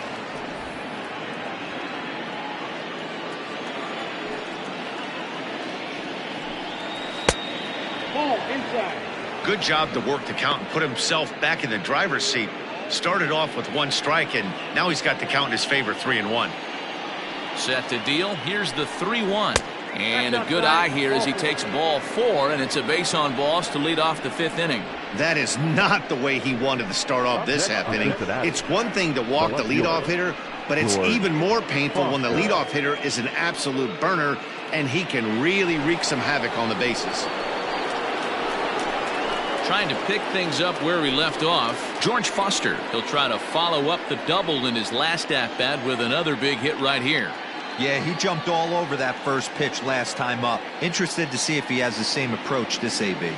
Ball inside. Good job to work the count and put himself back in the driver's seat. Started off with 1 strike, and now he's got the count in his favor, 3-1. Set to deal. Here's the 3-1. And a good eye here as he takes ball 4, and it's a base on balls to lead off the 5th inning. That is not the way he wanted to start off this half inning. It's one thing to walk the leadoff hitter, but it's even more painful when the leadoff hitter is an absolute burner, and he can really wreak some havoc on the bases. Trying to pick things up where he left off, George Foster. He'll try to follow up the double in his last at-bat with another big hit right here. Yeah, he jumped all over that first pitch last time up. Interested to see if he has the same approach this AB.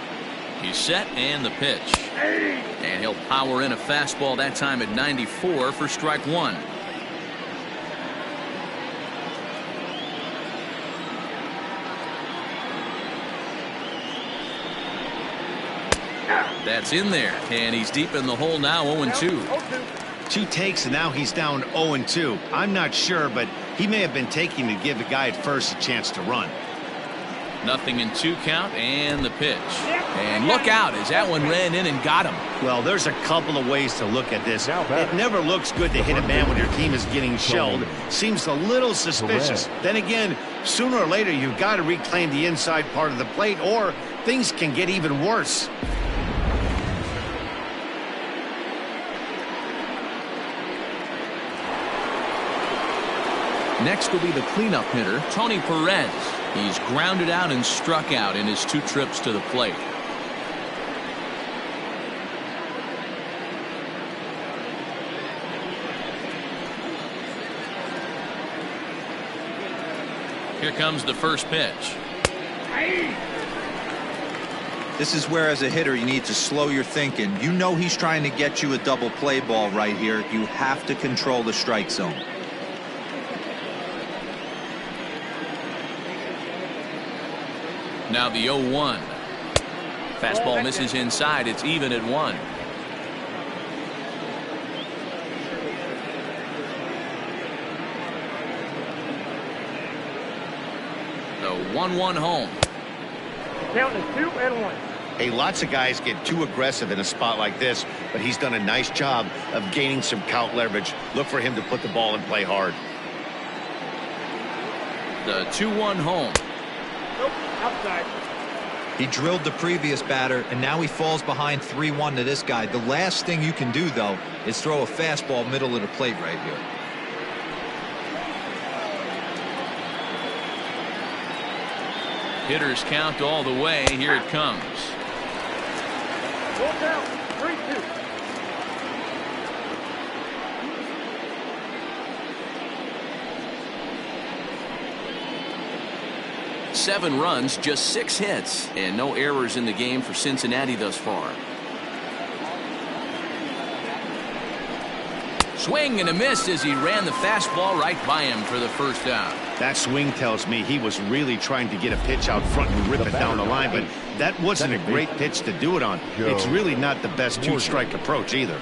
He's set and the pitch. And he'll power in a fastball that time at 94 for strike 1. That's in there, and he's deep in the hole now, 0-2. 2 takes, and now he's down 0-2. I'm not sure, but he may have been taking to give the guy at first a chance to run. 0-2 count, and the pitch. And look out as that one ran in and got him. Well, there's a couple of ways to look at this. It never looks good to hit a man when your team is getting shelled. Seems a little suspicious. Then again, sooner or later, you've got to reclaim the inside part of the plate, or things can get even worse. Next will be the cleanup hitter, Tony Perez. He's grounded out and struck out in his 2 trips to the plate. Here comes the first pitch. This is where, as a hitter, you need to slow your thinking. You know he's trying to get you a double play ball right here. You have to control the strike zone. Now the 0-1. Fastball misses inside. It's even at 1. The 1-1 home. Count is 2-1. Hey, lots of guys get too aggressive in a spot like this, but he's done a nice job of gaining some count leverage. Look for him to put the ball and play hard. The 2-1 home. Nope, outside. He drilled the previous batter, and now he falls behind 3-1 to this guy. The last thing you can do, though, is throw a fastball middle of the plate right here. Hitters count all the way. Here it comes. Full count, 3-2. Seven runs, just 6 hits, and no errors in the game for Cincinnati thus far. Swing and a miss as he ran the fastball right by him for the first out. That swing tells me he was really trying to get a pitch out front and rip it down the line, but that wasn't a great pitch to do it on. It's really not the best two-strike approach either.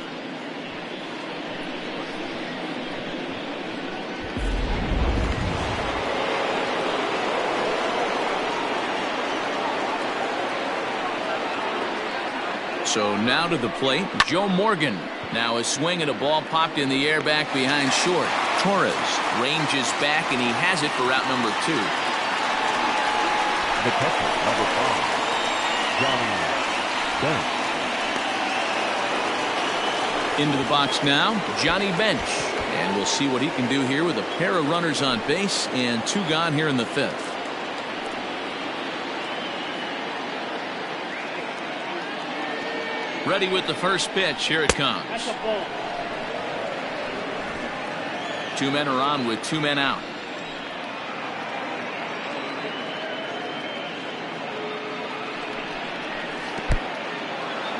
So now to the plate, Joe Morgan. Now a swing at a ball popped in the air back behind short. Torres ranges back, and he has it for route number 2. The catcher, number 5, Johnny Bench. Into the box now, Johnny Bench. And we'll see what he can do here with a pair of runners on base and 2 gone here in the 5th. Ready with the first pitch. Here it comes. That's a ball. 2 men are on with 2 men out.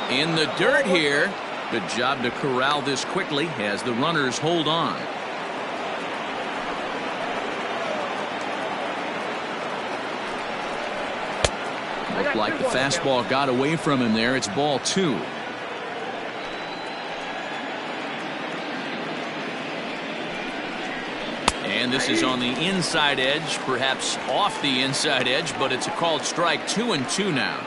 In the dirt here. Good job to corral this quickly as the runners hold on. Looked like the fastball got away from him there. It's ball 2. And this is on the inside edge, perhaps off the inside edge, but it's a called strike. 2-2 now.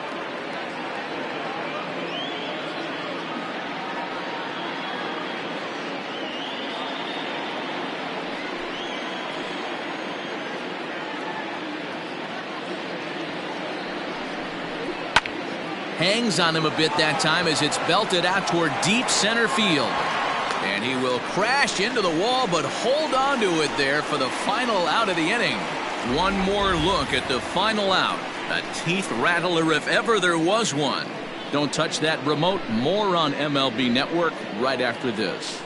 Hangs on him a bit that time as it's belted out toward deep center field. And he will crash into the wall, but hold on to it there for the final out of the inning. One more look at the final out. A teeth rattler if ever there was one. Don't touch that remote. More on MLB Network right after this.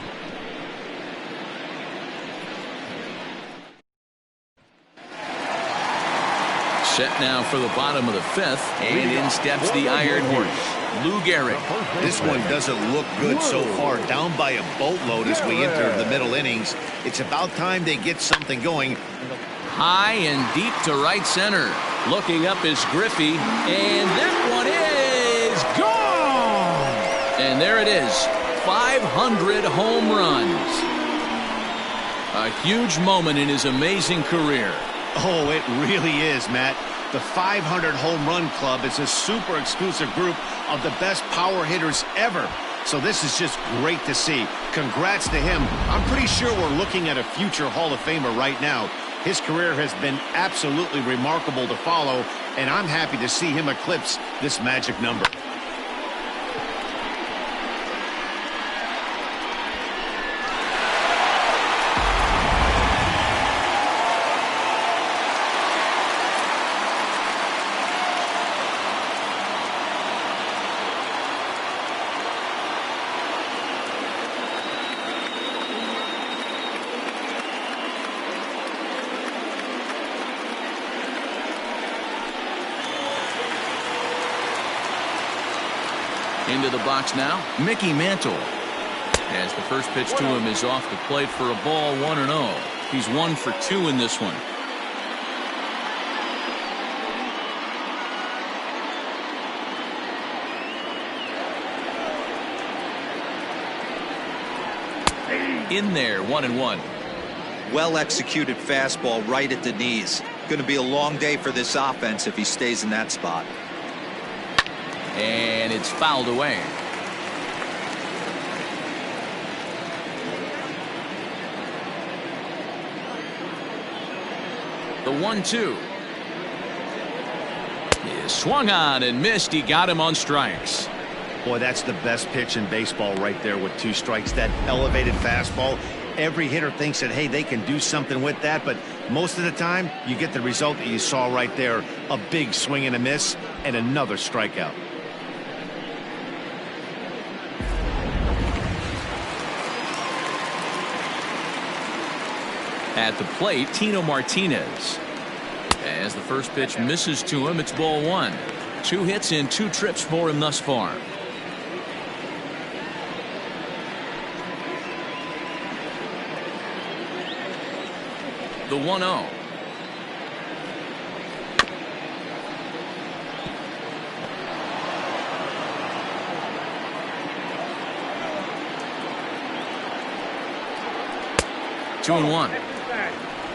Set now for the bottom of the 5th, and in steps the Iron Horse, Lou Gehrig. This one doesn't look good so far. Down by a boatload as we enter the middle innings. It's about time they get something going. High and deep to right center. Looking up is Griffey, and that one is gone! And there it is, 500 home runs. A huge moment in his amazing career. Oh, it really is, Matt. The 500 home run club is a super exclusive group of the best power hitters ever. So this is just great to see. Congrats to him. I'm pretty sure we're looking at a future Hall of Famer right now. His career has been absolutely remarkable to follow, and I'm happy to see him eclipse this magic number. Into the box now, Mickey Mantle. As the first pitch to him is off the plate for a ball, 1-0. He's 1 for 2 in this one. In there, 1-1. Well executed fastball right at the knees. Going to be a long day for this offense if he stays in that spot. And it's fouled away. The 1-2 is swung on and missed. He got him on strikes. Boy, that's the best pitch in baseball right there with 2 strikes. That elevated fastball. Every hitter thinks that, hey, they can do something with that, but most of the time you get the result that you saw right there. A big swing and a miss and another strikeout. At the plate, Tino Martinez. As the first pitch misses to him, it's ball 1. 2 hits in 2 trips for him thus far. The 1-0. Two and 1.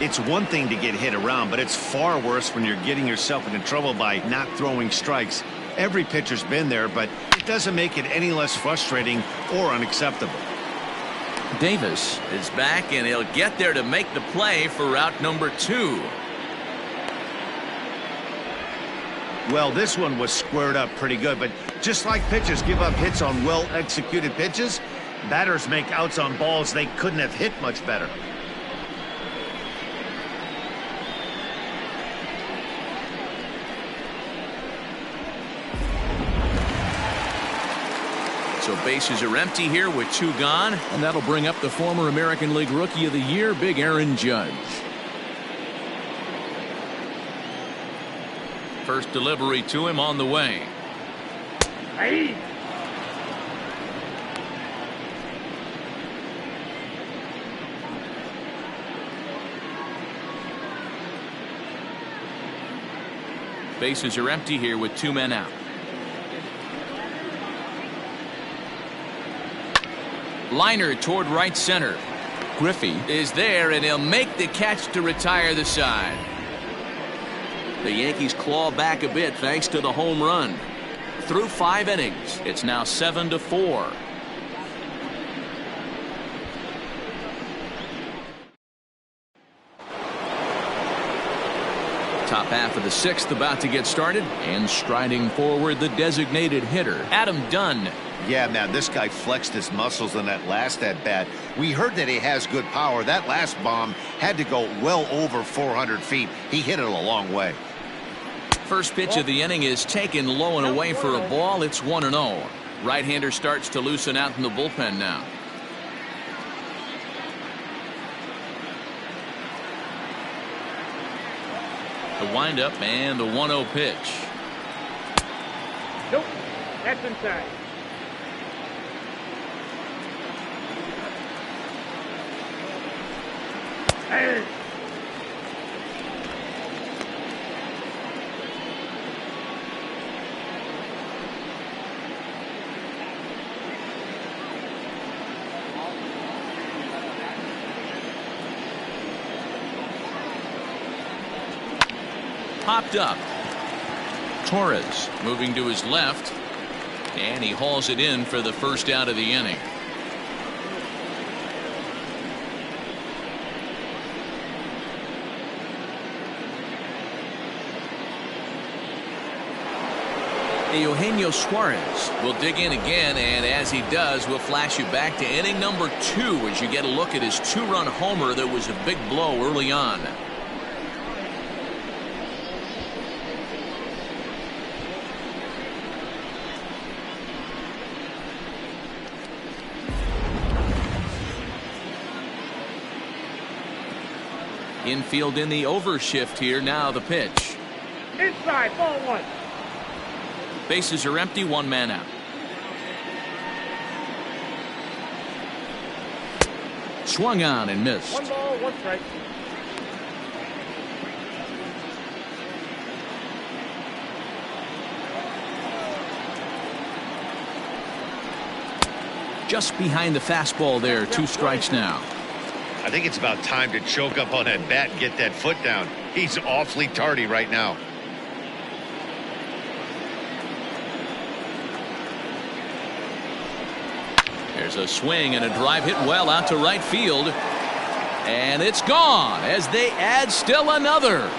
It's one thing to get hit around, but it's far worse when you're getting yourself into trouble by not throwing strikes. Every pitcher's been there, but it doesn't make it any less frustrating or unacceptable. Davis is back, and he'll get there to make the play for route number 2. Well, this one was squared up pretty good, but just like pitchers give up hits on well-executed pitches, batters make outs on balls they couldn't have hit much better. So bases are empty here with 2 gone, and that'll bring up the former American League Rookie of the Year, Big Aaron Judge. First delivery to him on the way. Hey. Bases are empty here with 2 men out. Liner toward right center. Griffey is there, and he'll make the catch to retire the side. The Yankees claw back a bit thanks to the home run. Through 5 innings, it's now 7-4. Top half of the 6th about to get started, and striding forward, the designated hitter, Adam Dunn. Yeah, man, this guy flexed his muscles in that last at-bat. We heard that he has good power. That last bomb had to go well over 400 feet. He hit it a long way. First pitch of the inning is taken low and away for a ball. It's 1-0. Right-hander starts to loosen out in the bullpen now. The windup and the 1-0 pitch. Nope, that's inside. Hey. Popped up. Torres moving to his left, and he hauls it in for the first out of the inning. Eugenio Suarez will dig in again, and as he does, we'll flash you back to inning number 2 as you get a look at his 2-run homer that was a big blow early on. Infield in the overshift here. Now the pitch. Inside, ball 1. Bases are empty, 1 man out. swung on and missed. 1 ball, 1 strike. Just behind the fastball there. 2 strikes now. I think it's about time to choke up on that bat and get that foot down. He's awfully tardy right now. There's a swing and a drive hit well out to right field. And it's gone as they add still another.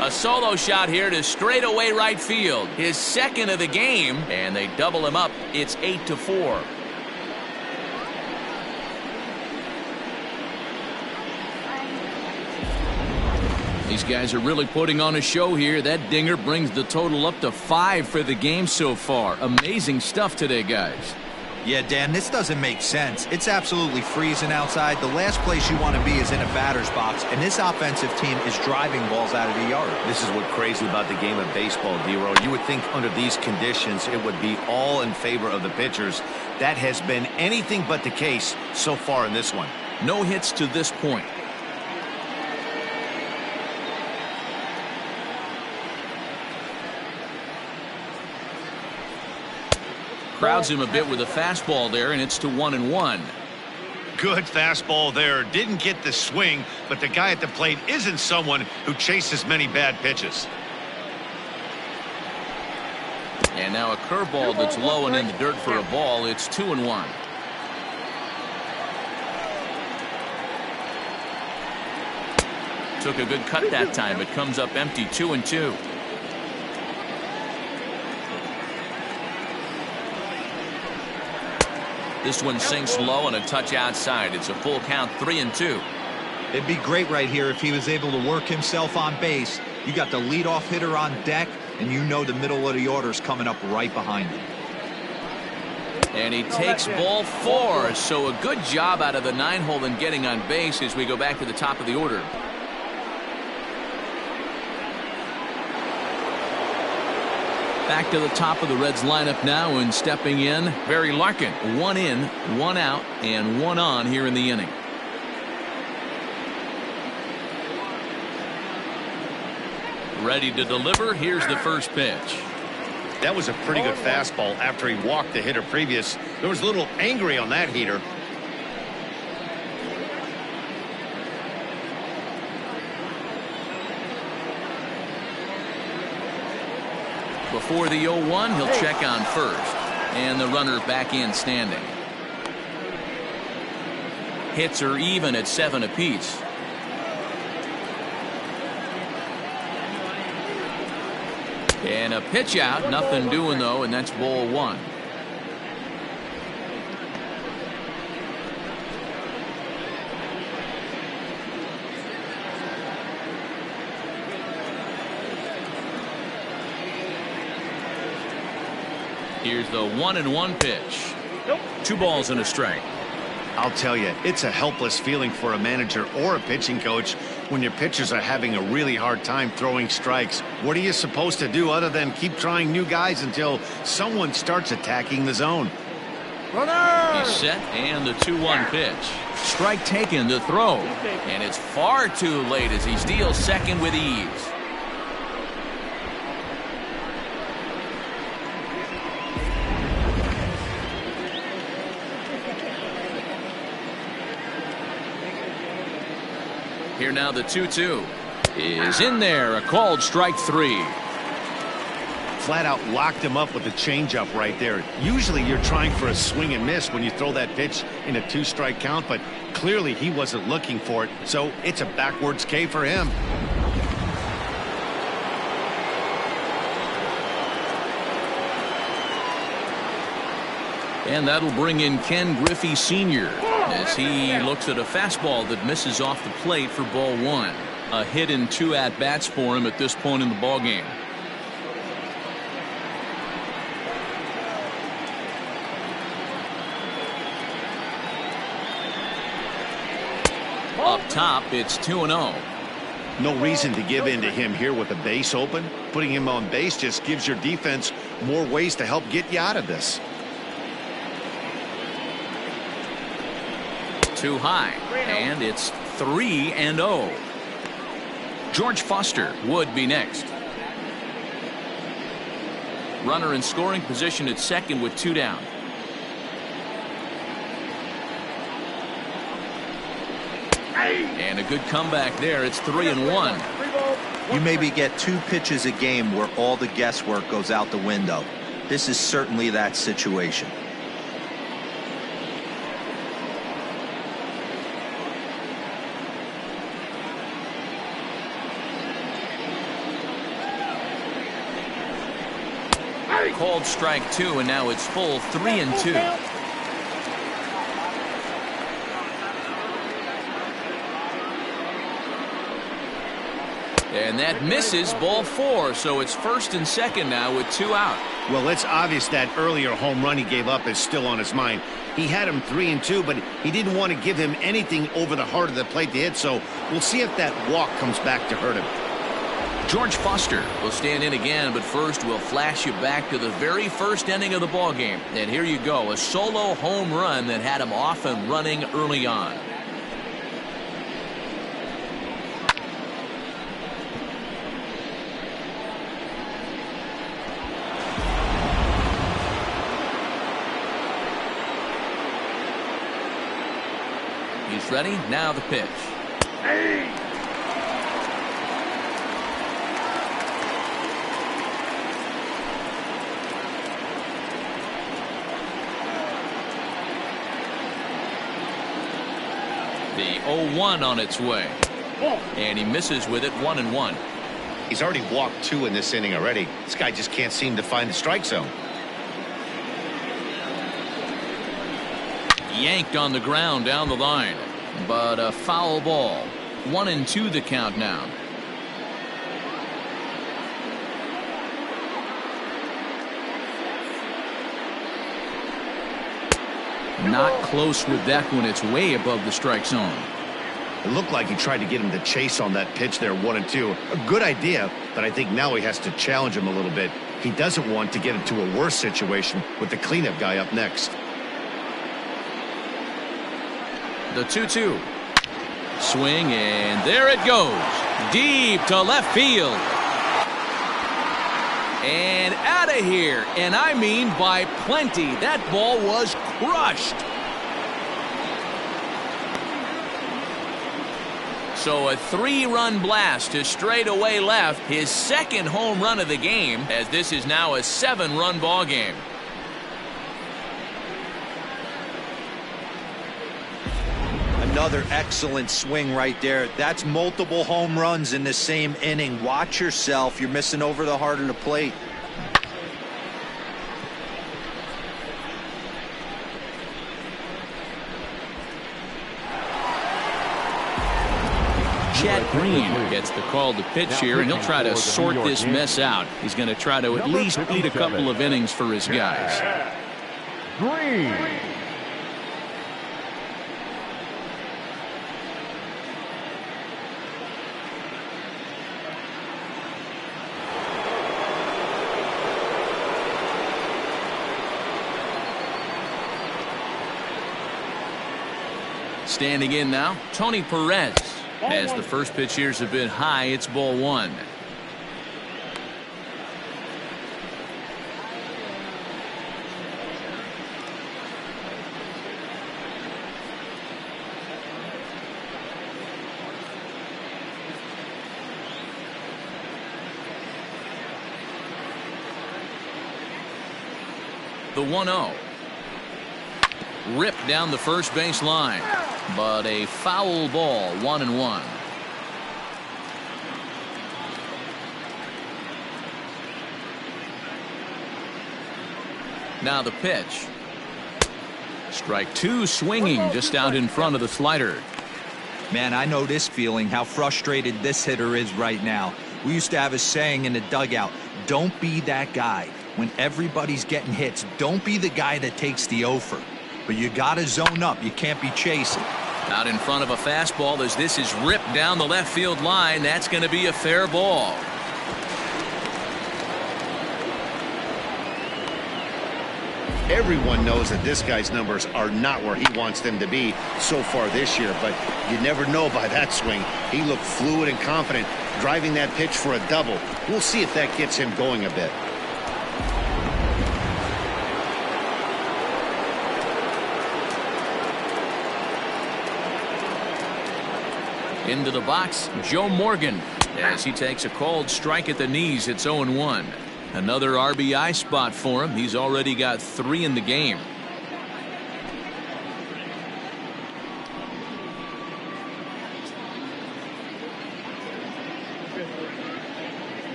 A solo shot here to straightaway right field. His second of the game, and they double him up. It's 8-4. These guys are really putting on a show here. That dinger brings the total up to 5 for the game so far. Amazing stuff today, guys. Yeah, Dan, this doesn't make sense. It's absolutely freezing outside. The last place you want to be is in a batter's box, and this offensive team is driving balls out of the yard. This is what's crazy about the game of baseball, D-Row. You would think under these conditions it would be all in favor of the pitchers. That has been anything but the case so far in this one. No hits to this point. Crowds him a bit with a fastball there, and it's to 1-1. Good fastball there. Didn't get the swing, but the guy at the plate isn't someone who chases many bad pitches. And now a curveball that's low and in the dirt for a ball. It's 2-1. Took a good cut that time, but comes up empty. 2-2. This one sinks low and a touch outside. It's a full count. 3-2. It'd be great right here if he was able to work himself on base. You got the leadoff hitter on deck, and you know the middle of the order is coming up right behind him. And he takes ball 4. So a good job out of the 9-hole in getting on base as we go back to the top of the order. Back to the top of the Reds lineup now, and stepping in, Barry Larkin. 1 in, 1 out, and 1 on here in the inning. Ready to deliver. Here's the first pitch. That was a pretty good fastball after he walked the hitter previous. There was a little angry on that heater. Before the 0-1, he'll check on first. And the runner back in standing. Hits are even at 7 apiece. And a pitch out. Nothing doing, though, and that's ball 1. Here's the 1-1 pitch. 2 balls and a strike. I'll tell you, it's a helpless feeling for a manager or a pitching coach when your pitchers are having a really hard time throwing strikes. What are you supposed to do other than keep trying new guys until someone starts attacking the zone? He's set, and the 2-1 pitch. Strike taken to throw. And it's far too late as he steals second with ease. Here now the 2-2 is in there. A called strike 3. Flat out locked him up with a changeup right there. Usually you're trying for a swing and miss when you throw that pitch in a 2-strike count, but clearly he wasn't looking for it, so it's a backwards K for him. And that'll bring in Ken Griffey Sr. as he looks at a fastball that misses off the plate for ball 1. A hit in 2 at-bats for him at this point in the ballgame. Up top, it's 2-0. No reason to give in to him here with the base open. Putting him on base just gives your defense more ways to help get you out of this. Too high, and it's 3-0. George Foster would be next. Runner in scoring position at second with 2 down. And a good comeback there. It's 3-1. You maybe get 2 pitches a game where all the guesswork goes out the window. This is certainly that situation. Called strike 2, and now it's full 3-2. And that misses, ball 4, so it's first and second now with 2 out. Well, it's obvious that earlier home run he gave up is still on his mind. He had him 3-2, but he didn't want to give him anything over the heart of the plate to hit, so we'll see if that walk comes back to hurt him. George Foster will stand in again, but first we'll flash you back to the very first inning of the ball game. And here you go, a solo home run that had him off and running early on. He's ready. Now the pitch. Hey! The 0-1 on its way. And he misses with it, 1-1. He's already walked 2 in this inning already. This guy just can't seem to find the strike zone. Yanked on the ground down the line, but a foul ball. 1-2 the count now. Not close with that one. It's way above the strike zone. It looked like he tried to get him to chase on that pitch there, 1-2. A good idea, but I think now he has to challenge him a little bit. He doesn't want to get into a worse situation with the cleanup guy up next. The 2-2. Swing, and there it goes. Deep to left field. And out of here. And I mean by plenty. That ball was crushed. So a 3-run blast to straightaway left. His second home run of the game, as this is now a 7-run ball game. Another excellent swing right there. That's multiple home runs in the same inning. Watch yourself. You're missing over the heart of the plate. Chad Green gets the call to pitch here, and he'll try to sort this mess out. He's going to try to at least eat a couple of innings for his guys. Green. Standing in now, Tony Perez. As the first pitch here's a bit high, it's ball 1. The 1-0. Ripped down the first base line, but a foul ball, 1-1. Now the pitch. Strike 2, swinging just out in front of the slider. Man, I know this feeling, how frustrated this hitter is right now. We used to have a saying in the dugout, don't be that guy. When everybody's getting hits, don't be the guy that takes the offer. But you got to zone up. You can't be chasing. Out in front of a fastball as this is ripped down the left field line. That's going to be a fair ball. Everyone knows that this guy's numbers are not where he wants them to be so far this year, but you never know by that swing. He looked fluid and confident, driving that pitch for a double. We'll see if that gets him going a bit. Into the box, Joe Morgan, as he takes a called strike at the knees. It's 0-1. Another RBI spot for him. He's already got 3 in the game.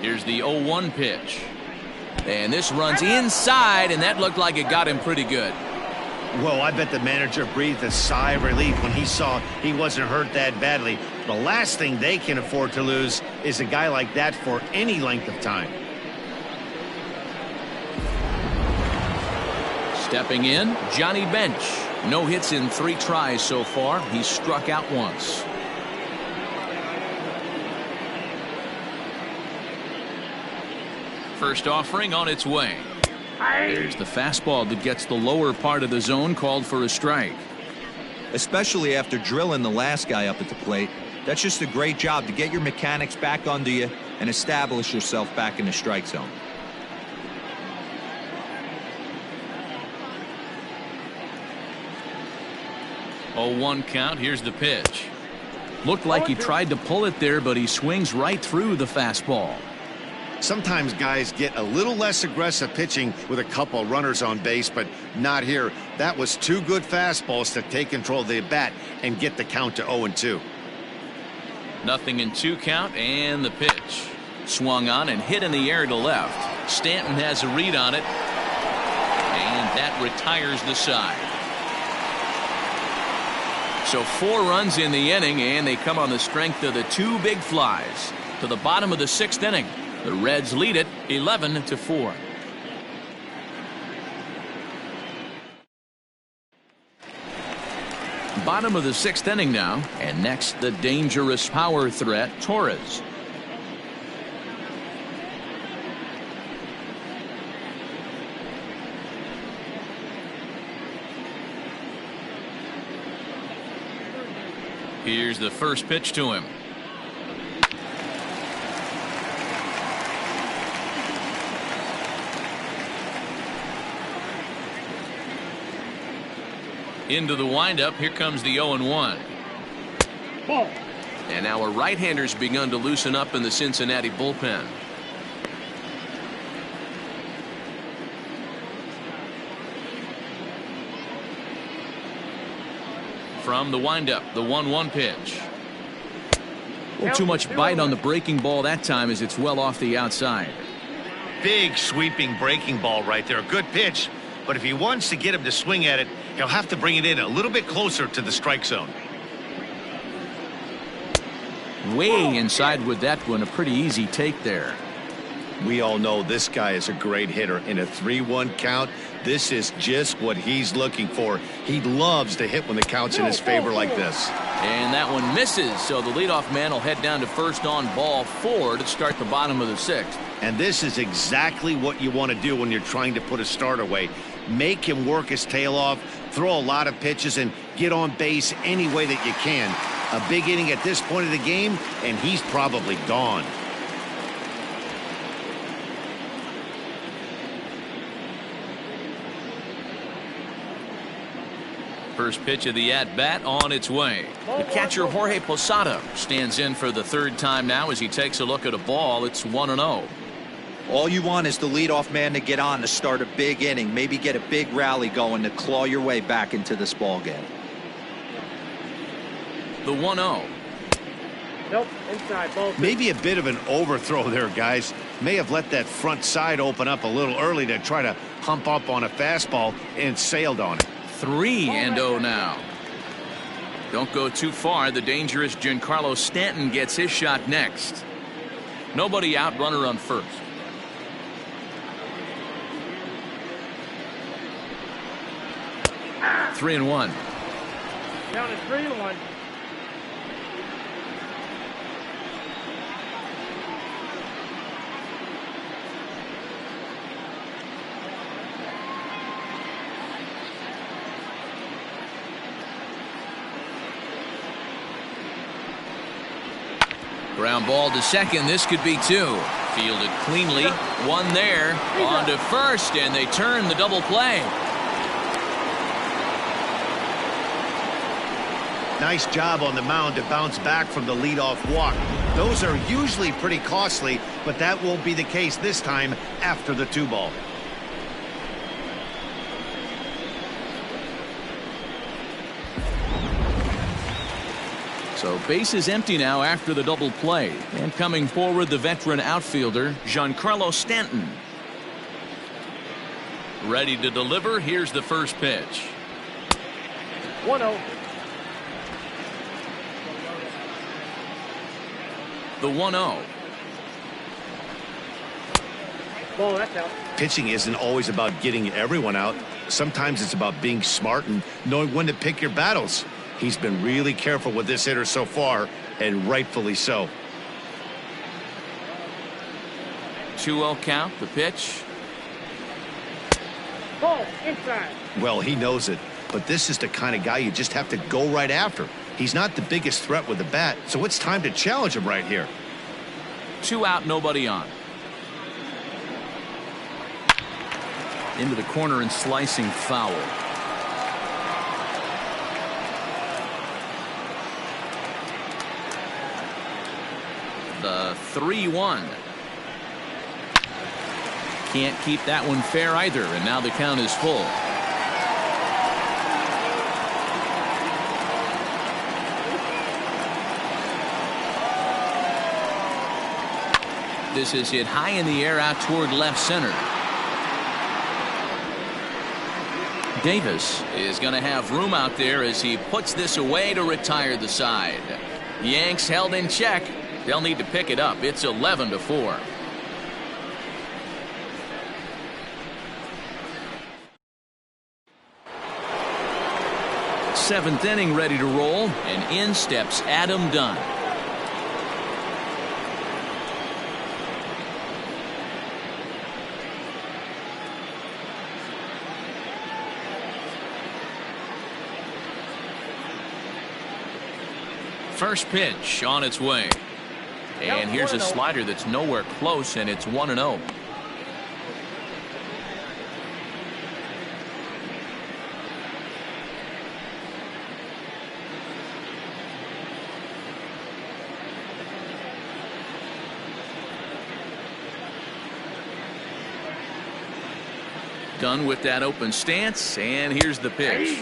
Here's the 0-1 pitch. And this runs inside, and that looked like it got him pretty good. Well, I bet the manager breathed a sigh of relief when he saw he wasn't hurt that badly. The last thing they can afford to lose is a guy like that for any length of time. Stepping in, Johnny Bench. No hits in 3 tries so far. He's struck out once. First offering on its way. There's the fastball that gets the lower part of the zone, called for a strike. Especially after drilling the last guy up at the plate. That's just a great job to get your mechanics back under you and establish yourself back in the strike zone. Oh, 1 count. Here's the pitch. Looked like he tried to pull it there, but he swings right through the fastball. Sometimes guys get a little less aggressive pitching with a couple runners on base, but not here. That was 2 good fastballs to take control of the bat and get the count to 0-2. Nothing in 2 count, and the pitch. Swung on and hit in the air to left. Stanton has a read on it, and that retires the side. So 4 runs in the inning, and they come on the strength of the 2 big flies. To the bottom of the 6th inning. The Reds lead it 11-4. Bottom of the 6th inning now, and next the dangerous power threat, Torres. Here's the first pitch to him. Into the windup. Here comes the 0-1. Ball. And now a right-hander's begun to loosen up in the Cincinnati bullpen. From the windup, the 1-1 pitch. Well, too much bite on the breaking ball that time, as it's well off the outside. Big sweeping breaking ball right there. Good pitch. But if he wants to get him to swing at it, he'll have to bring it in a little bit closer to the strike zone. Way inside with that one. A pretty easy take there. We all know this guy is a great hitter. In a 3-1 count, this is just what he's looking for. He loves to hit when the count's in his favor like this. And that one misses, so the leadoff man will head down to first on ball 4 to start the bottom of the 6th. And this is exactly what you want to do when you're trying to put a start away. Make him work his tail off, throw a lot of pitches, and get on base any way that you can. A big inning at this point of the game, and he's probably gone. First pitch of the at-bat on its way. The catcher, Jorge Posada, stands in for the 3rd time now as he takes a look at a ball. It's 1-0. All you want is the leadoff man to get on to start a big inning, maybe get a big rally going to claw your way back into this ball game. The 1-0. Nope, inside, ball 2. Maybe a bit of an overthrow there, guys. May have let that front side open up a little early to try to hump up on a fastball and sailed on it. 3-0 now. Don't go too far. The dangerous Giancarlo Stanton gets his shot next. Nobody out, runner on first. 3-1. Down to 3-1. Ground ball to second. This could be two. Fielded cleanly. One there. On to first, and they turn the double play. Nice job on the mound to bounce back from the leadoff walk. Those are usually pretty costly, but that won't be the case this time after the 2-ball. So base is empty now after the double play. And coming forward, the veteran outfielder, Giancarlo Stanton. Ready to deliver. Here's the first pitch. 1-0. The 1-0. Ball, that's out. Pitching isn't always about getting everyone out. Sometimes it's about being smart and knowing when to pick your battles. He's been really careful with this hitter so far, and rightfully so. 2-0 count. The pitch. Ball, inside. Well, he knows it, but this is the kind of guy you just have to go right after. He's not the biggest threat with the bat, so it's time to challenge him right here. 2 out, nobody on. Into the corner and slicing foul. The 3-1. Can't keep that one fair either, and now the count is full. This is hit high in the air out toward left center. Davis is going to have room out there as he puts this away to retire the side. Yanks held in check. They'll need to pick it up. It's 11-4. Seventh inning ready to roll, and in steps Adam Dunn. First pitch on its way. And here's a slider that's nowhere close, and it's 1-0. Done with that open stance, and here's the pitch.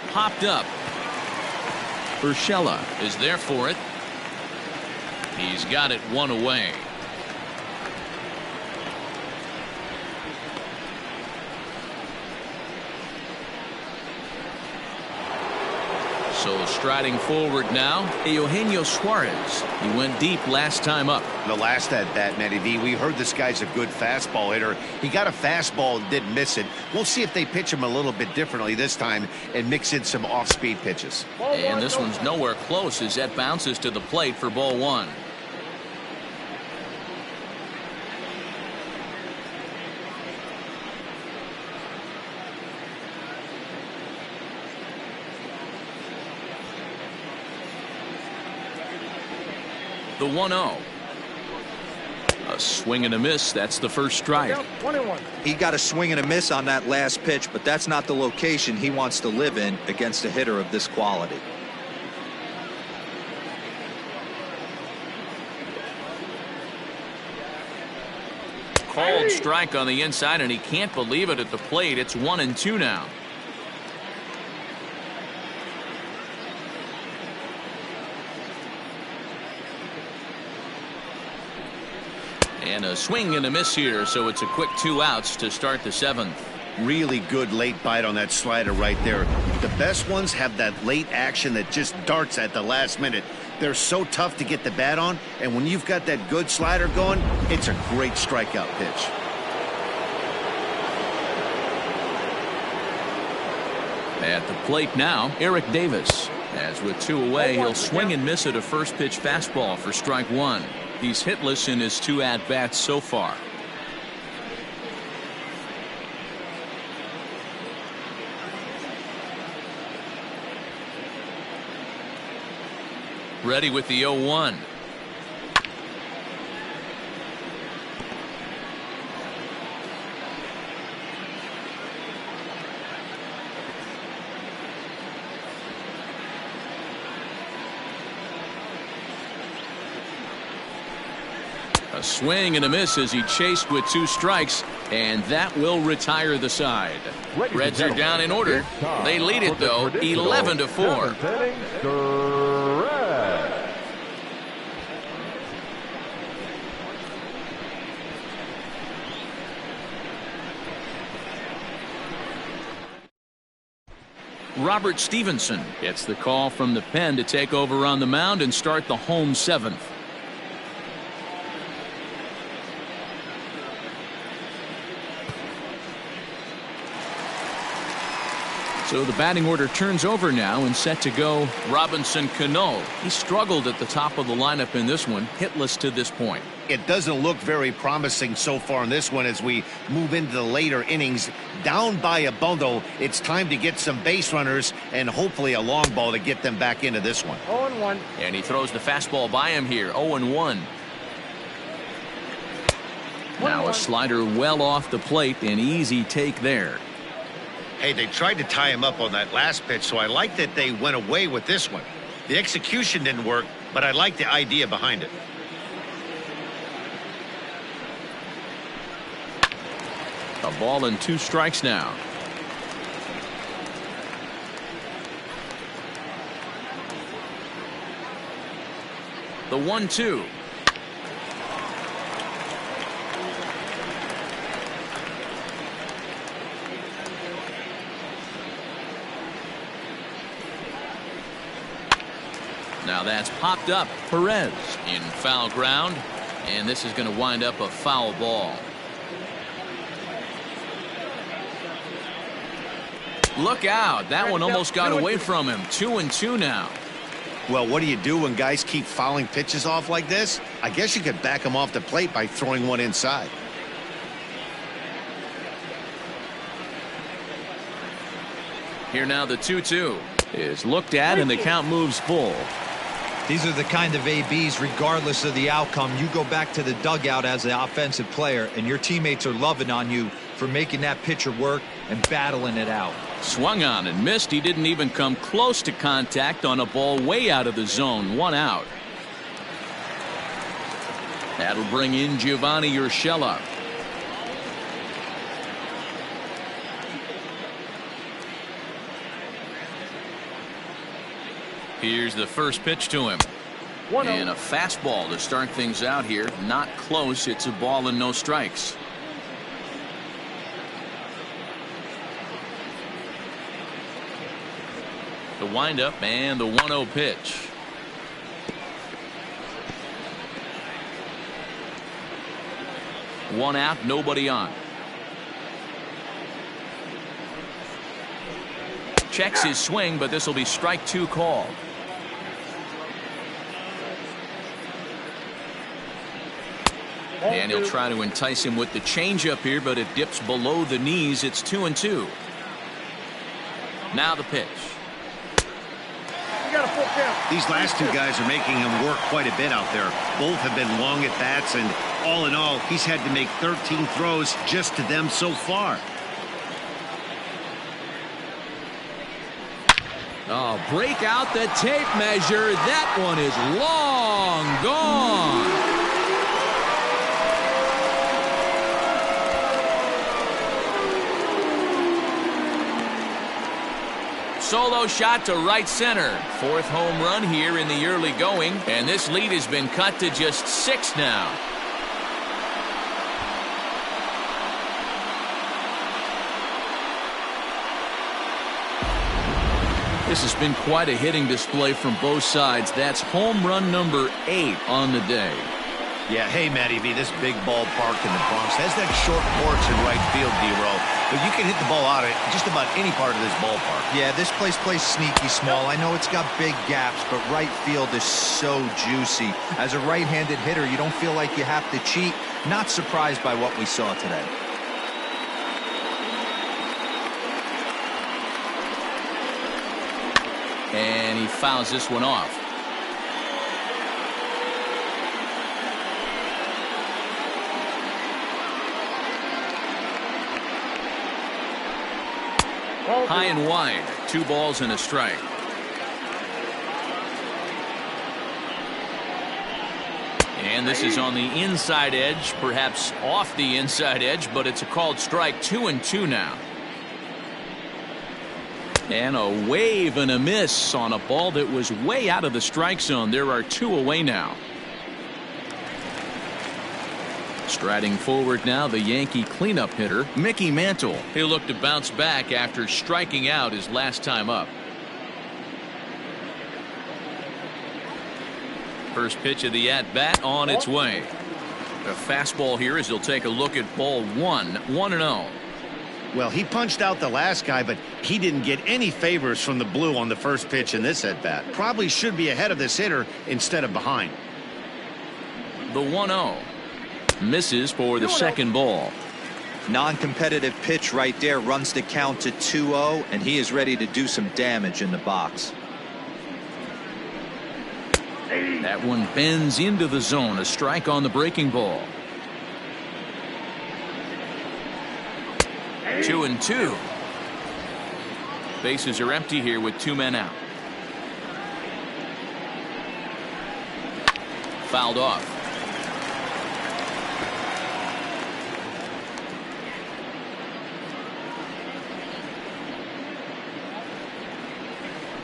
Popped up. Urshela is there for it. He's got it one away. So striding forward now, Eugenio Suarez. He went deep last time up. The last at bat, Matty V, we heard this guy's a good fastball hitter. He got a fastball and didn't miss it. We'll see if they pitch him a little bit differently this time and mix in some off-speed pitches. And this one's nowhere close as that bounces to the plate for ball one. The 1-0. A swing and a miss. That's the first strike. 1-1. He got a swing and a miss on that last pitch, but that's not the location he wants to live in against a hitter of this quality. Called strike on the inside, and he can't believe it at the plate. It's 1-2 now. And a swing and a miss here, so it's a quick 2 outs to start the seventh. Really good late bite on that slider right there. The best ones have that late action that just darts at the last minute. They're so tough to get the bat on, and when you've got that good slider going, it's a great strikeout pitch. At the plate now, Eric Davis. As with 2 away, he'll swing and miss at a first pitch fastball for strike 1. He's hitless in his 2 at-bats so far. Ready with the 0-1. A swing and a miss as he chased with 2 strikes, and that will retire the side. Reds are down in order. They lead it, though, 11-4. Robert Stevenson gets the call from the pen to take over on the mound and start the home 7th. So the batting order turns over now and set to go Robinson Cano. He struggled at the top of the lineup in this one, hitless to this point. It doesn't look very promising so far in this one as we move into the later innings. Down by a bundle, it's time to get some base runners and hopefully a long ball to get them back into this one. 0-1. And he throws the fastball by him here, 0-1. Now a slider well off the plate, an easy take there. Hey, they tried to tie him up on that last pitch, so I like that they went away with this one. The execution didn't work, but I like the idea behind it. A ball and 2 strikes now. The 1-2. Now that's popped up. Perez in foul ground, and this is going to wind up a foul ball. Look out. That one almost got away from him. 2-2 now. Well, what do you do when guys keep fouling pitches off like this? I guess you could back them off the plate by throwing one inside. Here now the 2-2 is looked at, and the count moves full. These are the kind of ABs, regardless of the outcome. You go back to the dugout as the offensive player, and your teammates are loving on you for making that pitcher work and battling it out. Swung on and missed. He didn't even come close to contact on a ball way out of the zone. 1 out. That'll bring in Giovanni Urshela. Here's the first pitch to him. And a fastball to start things out here. Not close. It's a ball and no strikes. The windup and the 1-0 pitch. One out, nobody on. Checks his swing, but this will be strike 2 called. And he'll try to entice him with the changeup here, but it dips below the knees. It's 2-2. Now the pitch. These last 2 guys are making him work quite a bit out there. Both have been long at bats, and all in all, he's had to make 13 throws just to them so far. Oh, break out the tape measure. That one is long gone. Solo shot to right center. 4th home run here in the early going, and this lead has been cut to just 6 now. This has been quite a hitting display from both sides. That's home run number 8 on the day. Yeah, hey, Matty V, this big ballpark in the Bronx has that short porch in right field, D-Row, but you can hit the ball out of just about any part of this ballpark. Yeah, this place plays sneaky small. I know it's got big gaps, but right field is so juicy. As a right-handed hitter, you don't feel like you have to cheat. Not surprised by what we saw today. And he fouls this one off. High and wide, 2 balls and a strike. And this is on the inside edge, perhaps off the inside edge, but it's a called strike. 2-2 now. And a wave and a miss on a ball that was way out of the strike zone. There are 2 away now. Striding forward now, the Yankee cleanup hitter, Mickey Mantle. He'll look to bounce back after striking out his last time up. First pitch of the at-bat on its way. A fastball here as he'll take a look at ball 1, 1-0. Well, he punched out the last guy, but he didn't get any favors from the blue on the first pitch in this at-bat. Probably should be ahead of this hitter instead of behind. The 1-0. Misses for the second ball. Non-competitive pitch right there, runs the count to 2-0, and he is ready to do some damage in the box. That one bends into the zone. A strike on the breaking ball. 2-2. Bases are empty here with 2 men out. Fouled off.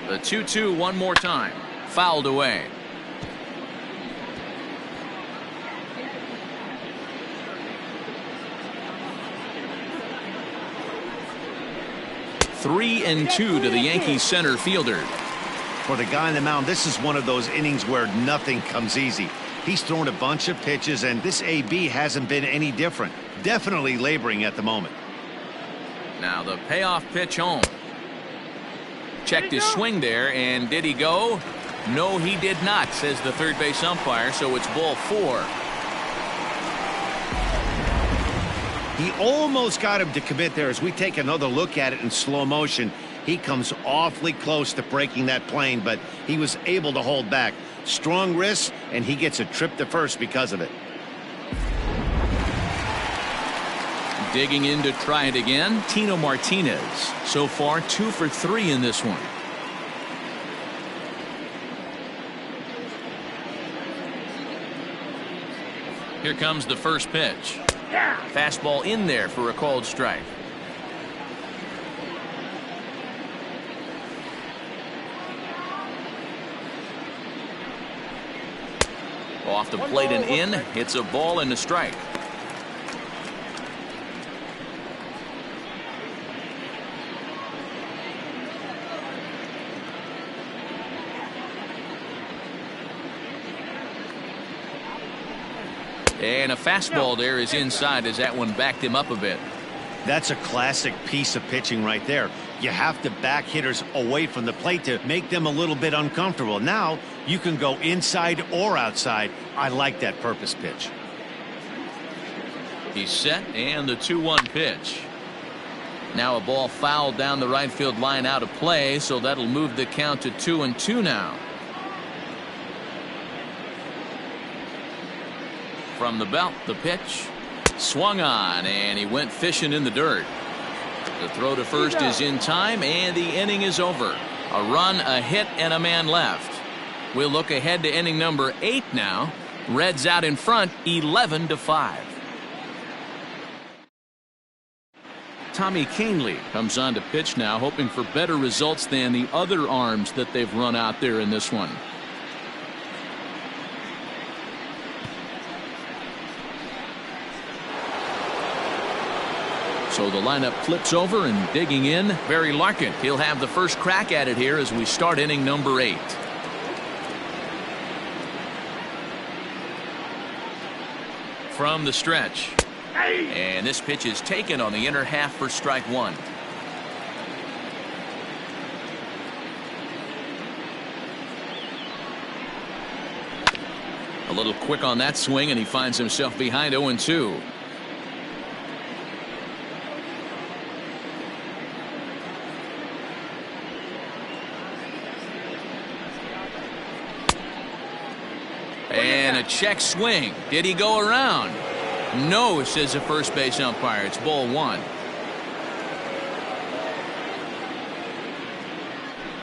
The 2-2 one more time. Fouled away. Three and 2 to the Yankees center fielder. For the guy on the mound, this is one of those innings where nothing comes easy. He's thrown a bunch of pitches, and this AB hasn't been any different. Definitely laboring at the moment. Now the payoff pitch home. Checked his swing there, and did he go? No, he did not, says the third base umpire, so it's ball 4. He almost got him to commit there. As we take another look at it in slow motion, he comes awfully close to breaking that plane, but he was able to hold back. Strong wrist, and he gets a trip to first because of it. Digging in to try it again, Tino Martinez. So far 2 for 3 in this one. Here comes the first pitch. Fastball in there for a called strike. Off the plate and in. It's a ball and a strike. And a fastball there is inside as that one backed him up a bit. That's a classic piece of pitching right there. You have to back hitters away from the plate to make them a little bit uncomfortable. Now you can go inside or outside. I like that purpose pitch. He's set, and the 2-1 pitch. Now a ball fouled down the right field line out of play, so that'll move the count to 2-2 now. From the belt, the pitch swung on, and he went fishing in the dirt. The throw to first is in time, and the inning is over. A run, a hit, and a man left. We'll look ahead to inning number 8 now. Reds out in front, 11-5. Tommy Kahnle comes on to pitch now, hoping for better results than the other arms that they've run out there in this one. So the lineup flips over, and digging in, Barry Larkin. He'll have the first crack at it here as we start inning number 8. from the stretch. And this pitch is taken on the inner half for strike one. A little quick on that swing, and he finds himself behind 0-2. And a check swing. Did he go around? No, says the first base umpire. It's ball one.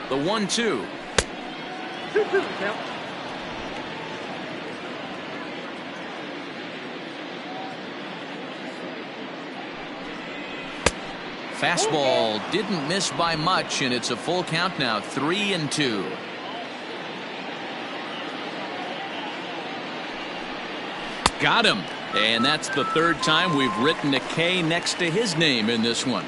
The 1-2. 2-2 count. Fastball didn't miss by much, and it's a full count now, 3-2. Got him. And that's the third time we've written a K next to his name in this one.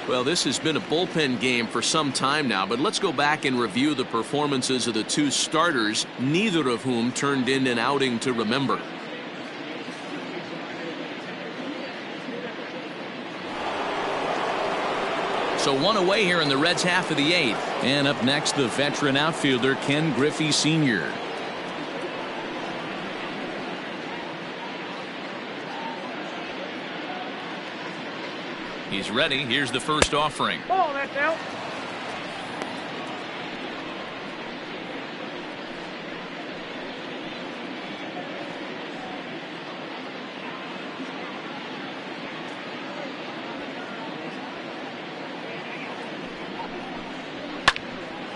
Well, this has been a bullpen game for some time now, but let's go back and review the performances of the two starters, neither of whom turned in an outing to remember. So one away here in the Reds' half of the eighth. And up next, the veteran outfielder Ken Griffey Sr. He's ready. Here's the first offering. Ball, that's out.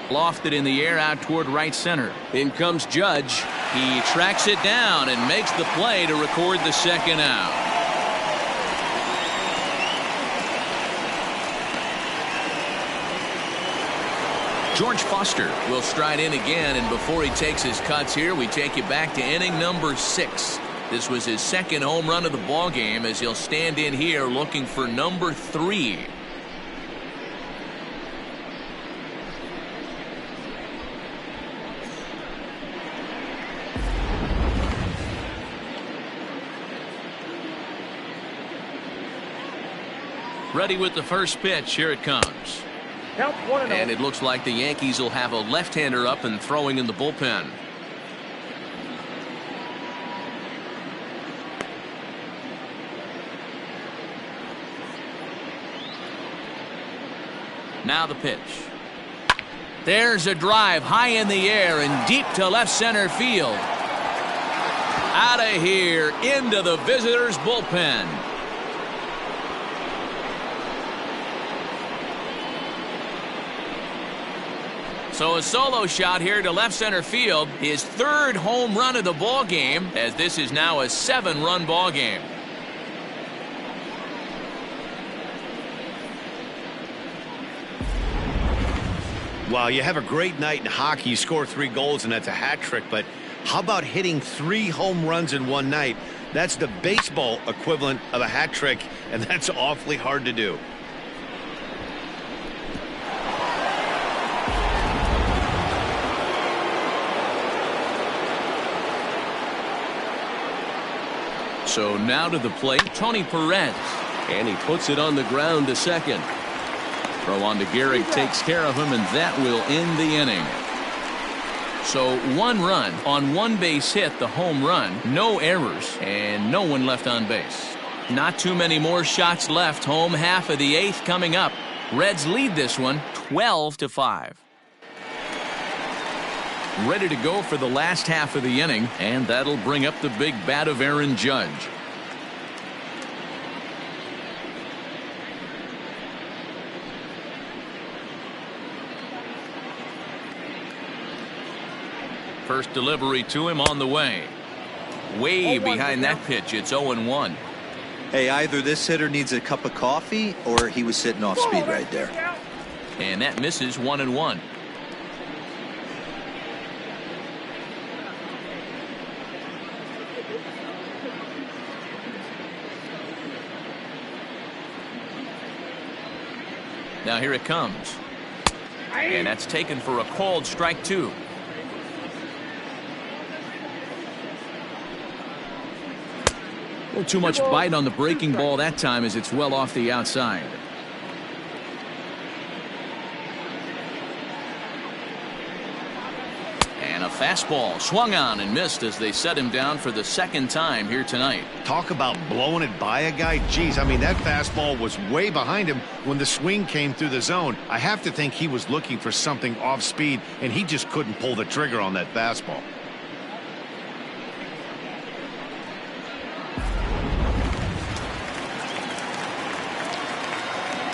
Lofted in the air out toward right center. In comes Judge. He tracks it down and makes the play to record the second out. George Foster will stride in again, and before he takes his cuts here, we take you back to inning number 6. This was his second home run of the ball game, as he'll stand in here looking for number 3. Ready with the first pitch. Here it comes. And it looks like the Yankees will have a left-hander up and throwing in the bullpen. Now the pitch. There's a drive high in the air and deep to left center field. Out of here into the visitors' bullpen. So a solo shot here to left center field, his third home run of the ball game, as this is now a 7-run ball game. Wow, you have a great night in hockey, you score 3 goals, and that's a hat trick, but how about hitting 3 home runs in one night? That's the baseball equivalent of a hat trick, and that's awfully hard to do. So now to the plate, Tony Perez. And he puts it on the ground to second. Throw on to Gehrig takes care of him, and that will end the inning. So 1 run on 1 base hit, the home run, no errors, and no one left on base. Not too many more shots left. Home half of the 8th coming up. Reds lead this one 12-5. Ready to go for the last half of the inning, and that'll bring up the big bat of Aaron Judge. First delivery to him on the way. Way behind that pitch. It's 0-1. Hey, either this hitter needs a cup of coffee or he was sitting off speed right there. And that misses 1-1. Now here it comes. And that's taken for a called strike 2. Well, too much bite on the breaking ball that time as it's well off the outside. And a fastball swung on and missed as they set him down for the second time here tonight. Talk about blowing it by a guy. Geez, I mean, that fastball was way behind him when the swing came through the zone. I have to think he was looking for something off speed, and he just couldn't pull the trigger on that fastball.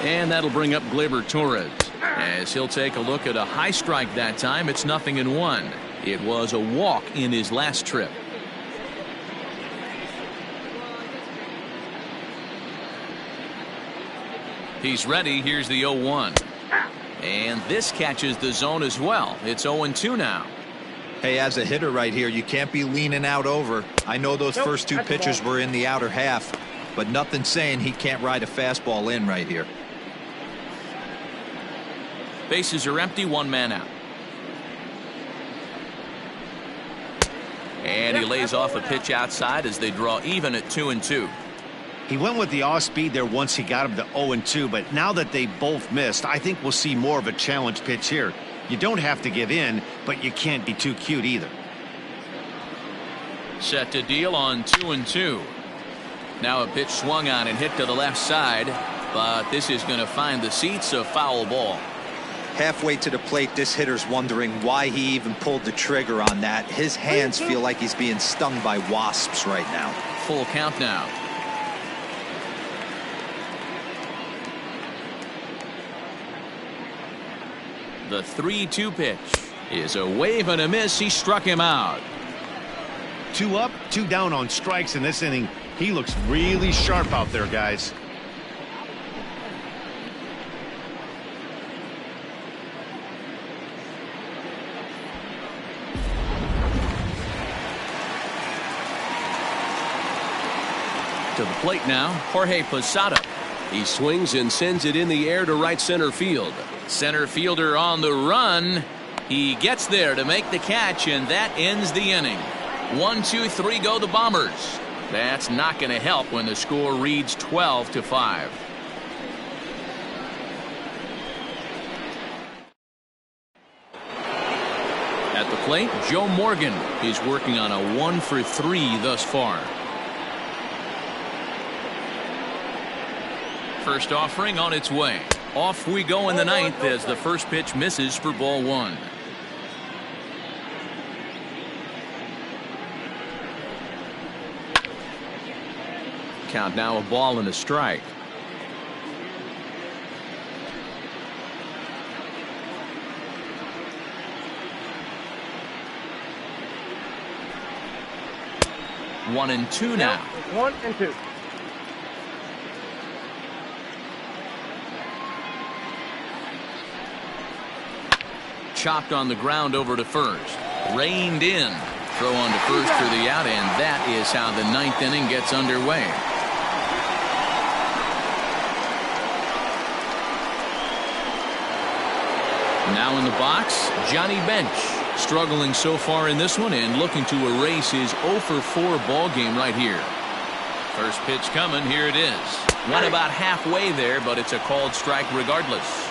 And that'll bring up Gleyber Torres as he'll take a look at a high strike that time. It's 0-1. It was a walk in his last trip. He's ready. Here's the 0-1. And this catches the zone as well. It's 0-2 now. Hey, as a hitter right here, you can't be leaning out over. I know those first two pitches were in the outer half, but nothing saying he can't ride a fastball in right here. Bases are empty, one man out. And he lays off a pitch outside as they draw even at 2-2. He went with the off speed there once he got him to 0-2, but now that they both missed, I think we'll see more of a challenge pitch here. You don't have to give in, but you can't be too cute either. Set to deal on 2-2. Now a pitch swung on and hit to the left side, but this is going to find the seats, a foul ball. Halfway to the plate, this hitter's wondering why he even pulled the trigger on that. His hands feel like he's being stung by wasps right now. Full count now. The 3-2 pitch is a wave and a miss. He struck him out. 2 up, 2 down on strikes in this inning. He looks really sharp out there, guys. To the plate now, Jorge Posada. He swings and sends it in the air to right center field. Center fielder on the run. He gets there to make the catch, and that ends the inning. 1, 2, 3 go the Bombers. That's not going to help when the score reads 12-5. At the plate, Joe Morgan is working on a 1 for 3 thus far. First offering on its way. Off we go in the ninth as the first pitch misses for ball 1. Count now a ball and a strike. One and two now. 1 and 2. Chopped on the ground over to first. Reined in. Throw on to first for the out, and that is how the ninth inning gets underway. Now in the box, Johnny Bench. Struggling so far in this one and looking to erase his 0 for 4 ball game right here. First pitch coming. Here it is. Went about halfway there, but it's a called strike regardless.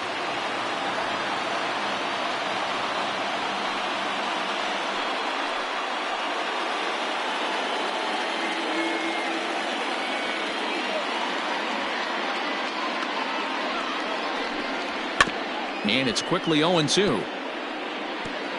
And it's quickly 0-2.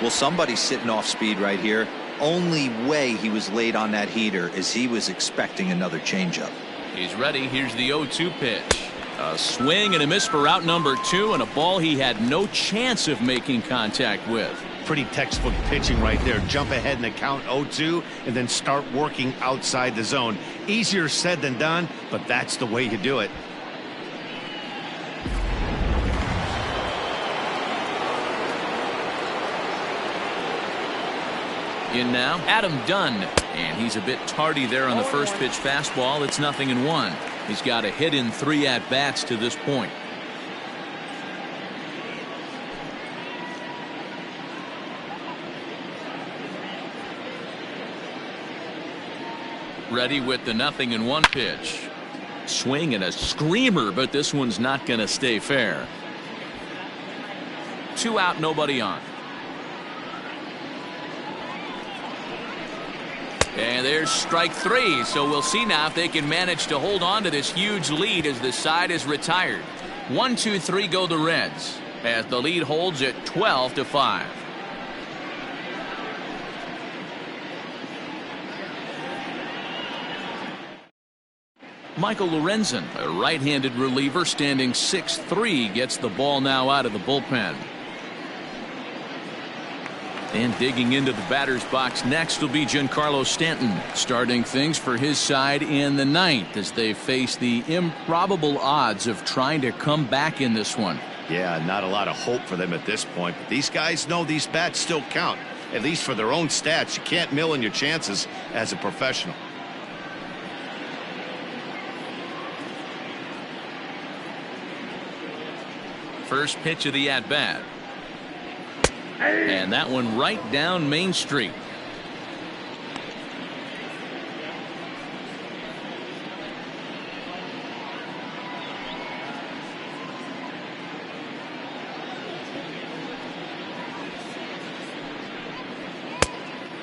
Well, somebody's sitting off speed right here. Only way he was late on that heater is he was expecting another changeup. He's ready. Here's the 0-2 pitch. A swing and a miss for out number 2, and a ball he had no chance of making contact with. Pretty textbook pitching right there. Jump ahead in the count 0-2 and then start working outside the zone. Easier said than done, but that's the way you do it. In now, Adam Dunn, and he's a bit tardy there on the first pitch fastball. It's 0-1. He's got a hit in 3 at-bats to this point. Ready with the 0-1 pitch. Swing and a screamer, but this one's not going to stay fair. 2 out, nobody on. And there's strike 3, so we'll see now if they can manage to hold on to this huge lead as the side is retired. 1, 2, 3 go the Reds as the lead holds at 12-5. Michael Lorenzen, a right-handed reliever standing 6'3", gets the ball now out of the bullpen. And digging into the batter's box next will be Giancarlo Stanton, starting things for his side in the 9th as they face the improbable odds of trying to come back in this one. Yeah, not a lot of hope for them at this point, but these guys know these bats still count, at least for their own stats. You can't mill in your chances as a professional. First pitch of the at-bat. And that one right down Main Street.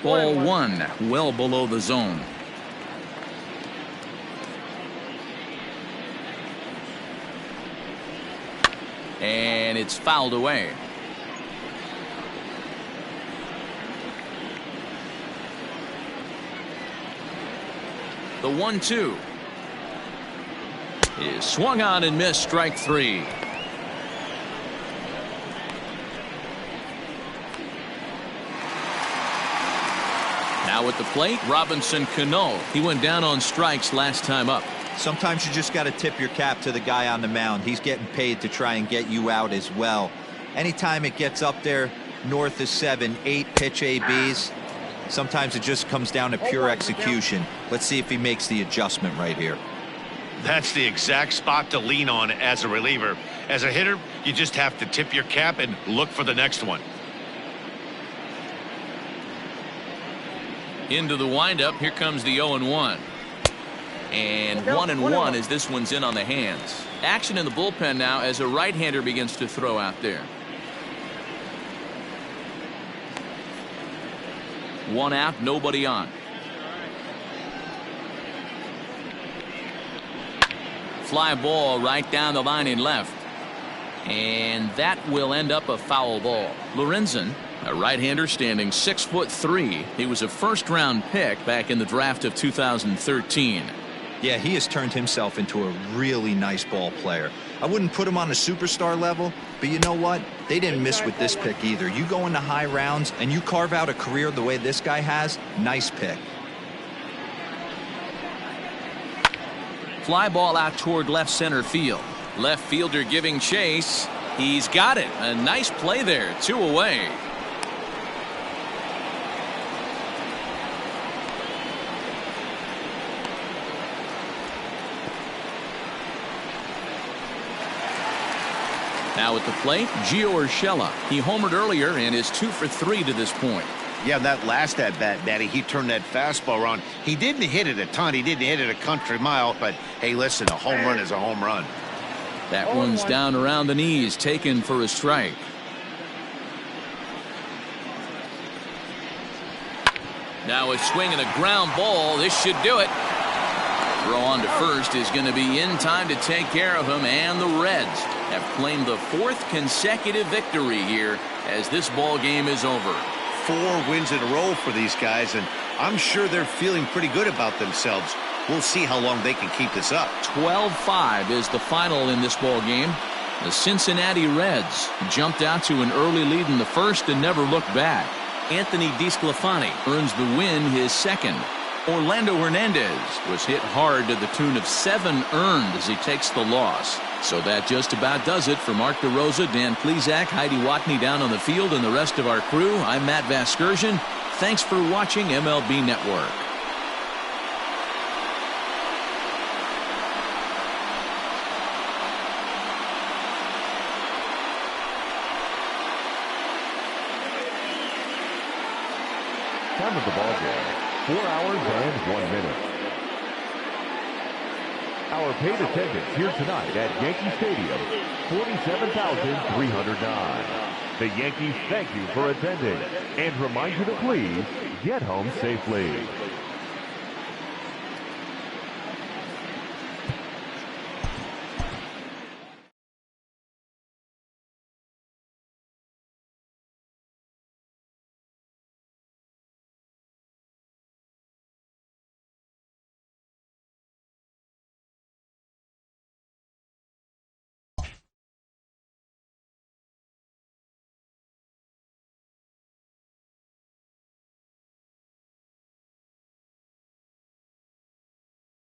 Ball 1, well below the zone. And it's fouled away. The 1-2 is swung on and missed, strike 3. Now at the plate, Robinson Cano. He went down on strikes last time up. Sometimes you just got to tip your cap to the guy on the mound. He's getting paid to try and get you out as well. Anytime it gets up there north of 7, 8 pitch ABs, sometimes it just comes down to pure execution. Let's see if he makes the adjustment right here. That's the exact spot to lean on as a reliever. As a hitter, you just have to tip your cap and look for the next one. Into the windup. Here comes the 0-1. And 1-1 as this one's in on the hands. Action in the bullpen now as a right-hander begins to throw out there. 1 out, nobody on. Fly ball right down the line in left. And that will end up a foul ball. Lorenzen, a right-hander standing 6'3". He was a first-round pick back in the draft of 2013. Yeah, he has turned himself into a really nice ball player. I wouldn't put him on a superstar level, but you know what? They didn't miss with this pick either. You go into high rounds and you carve out a career the way this guy has, nice pick. Fly ball out toward left center field. Left fielder giving chase. He's got it. A nice play there. 2 away. Now at the plate, Gio Urshela. He homered earlier and is 2 for 3 to this point. Yeah, that last at-bat, Matty, he turned that fastball around. He didn't hit it a ton. He didn't hit it a country mile. But, hey, listen, a home run is a home run. That one's down around the knees, taken for a strike. Now a swing and a ground ball. This should do it. Throw on to first is going to be in time to take care of him, and the Reds have claimed the 4th consecutive victory here as this ball game is over. 4 wins in a row for these guys, and I'm sure they're feeling pretty good about themselves. We'll see how long they can keep this up. 12-5 is the final in this ball game. The Cincinnati Reds jumped out to an early lead in the first and never looked back. Anthony DeSclafani earns the win, his 2nd. Orlando Hernandez was hit hard to the tune of 7 earned as he takes the loss. So that just about does it. For Mark DeRosa, Dan Plesac, Heidi Watney down on the field, and the rest of our crew, I'm Matt Vasgersian. Thanks for watching MLB Network. Time of the ball game, 4 hours and 1 minute. Our paid attendance here tonight at Yankee Stadium, 47,309. The Yankees thank you for attending and remind you to please get home safely.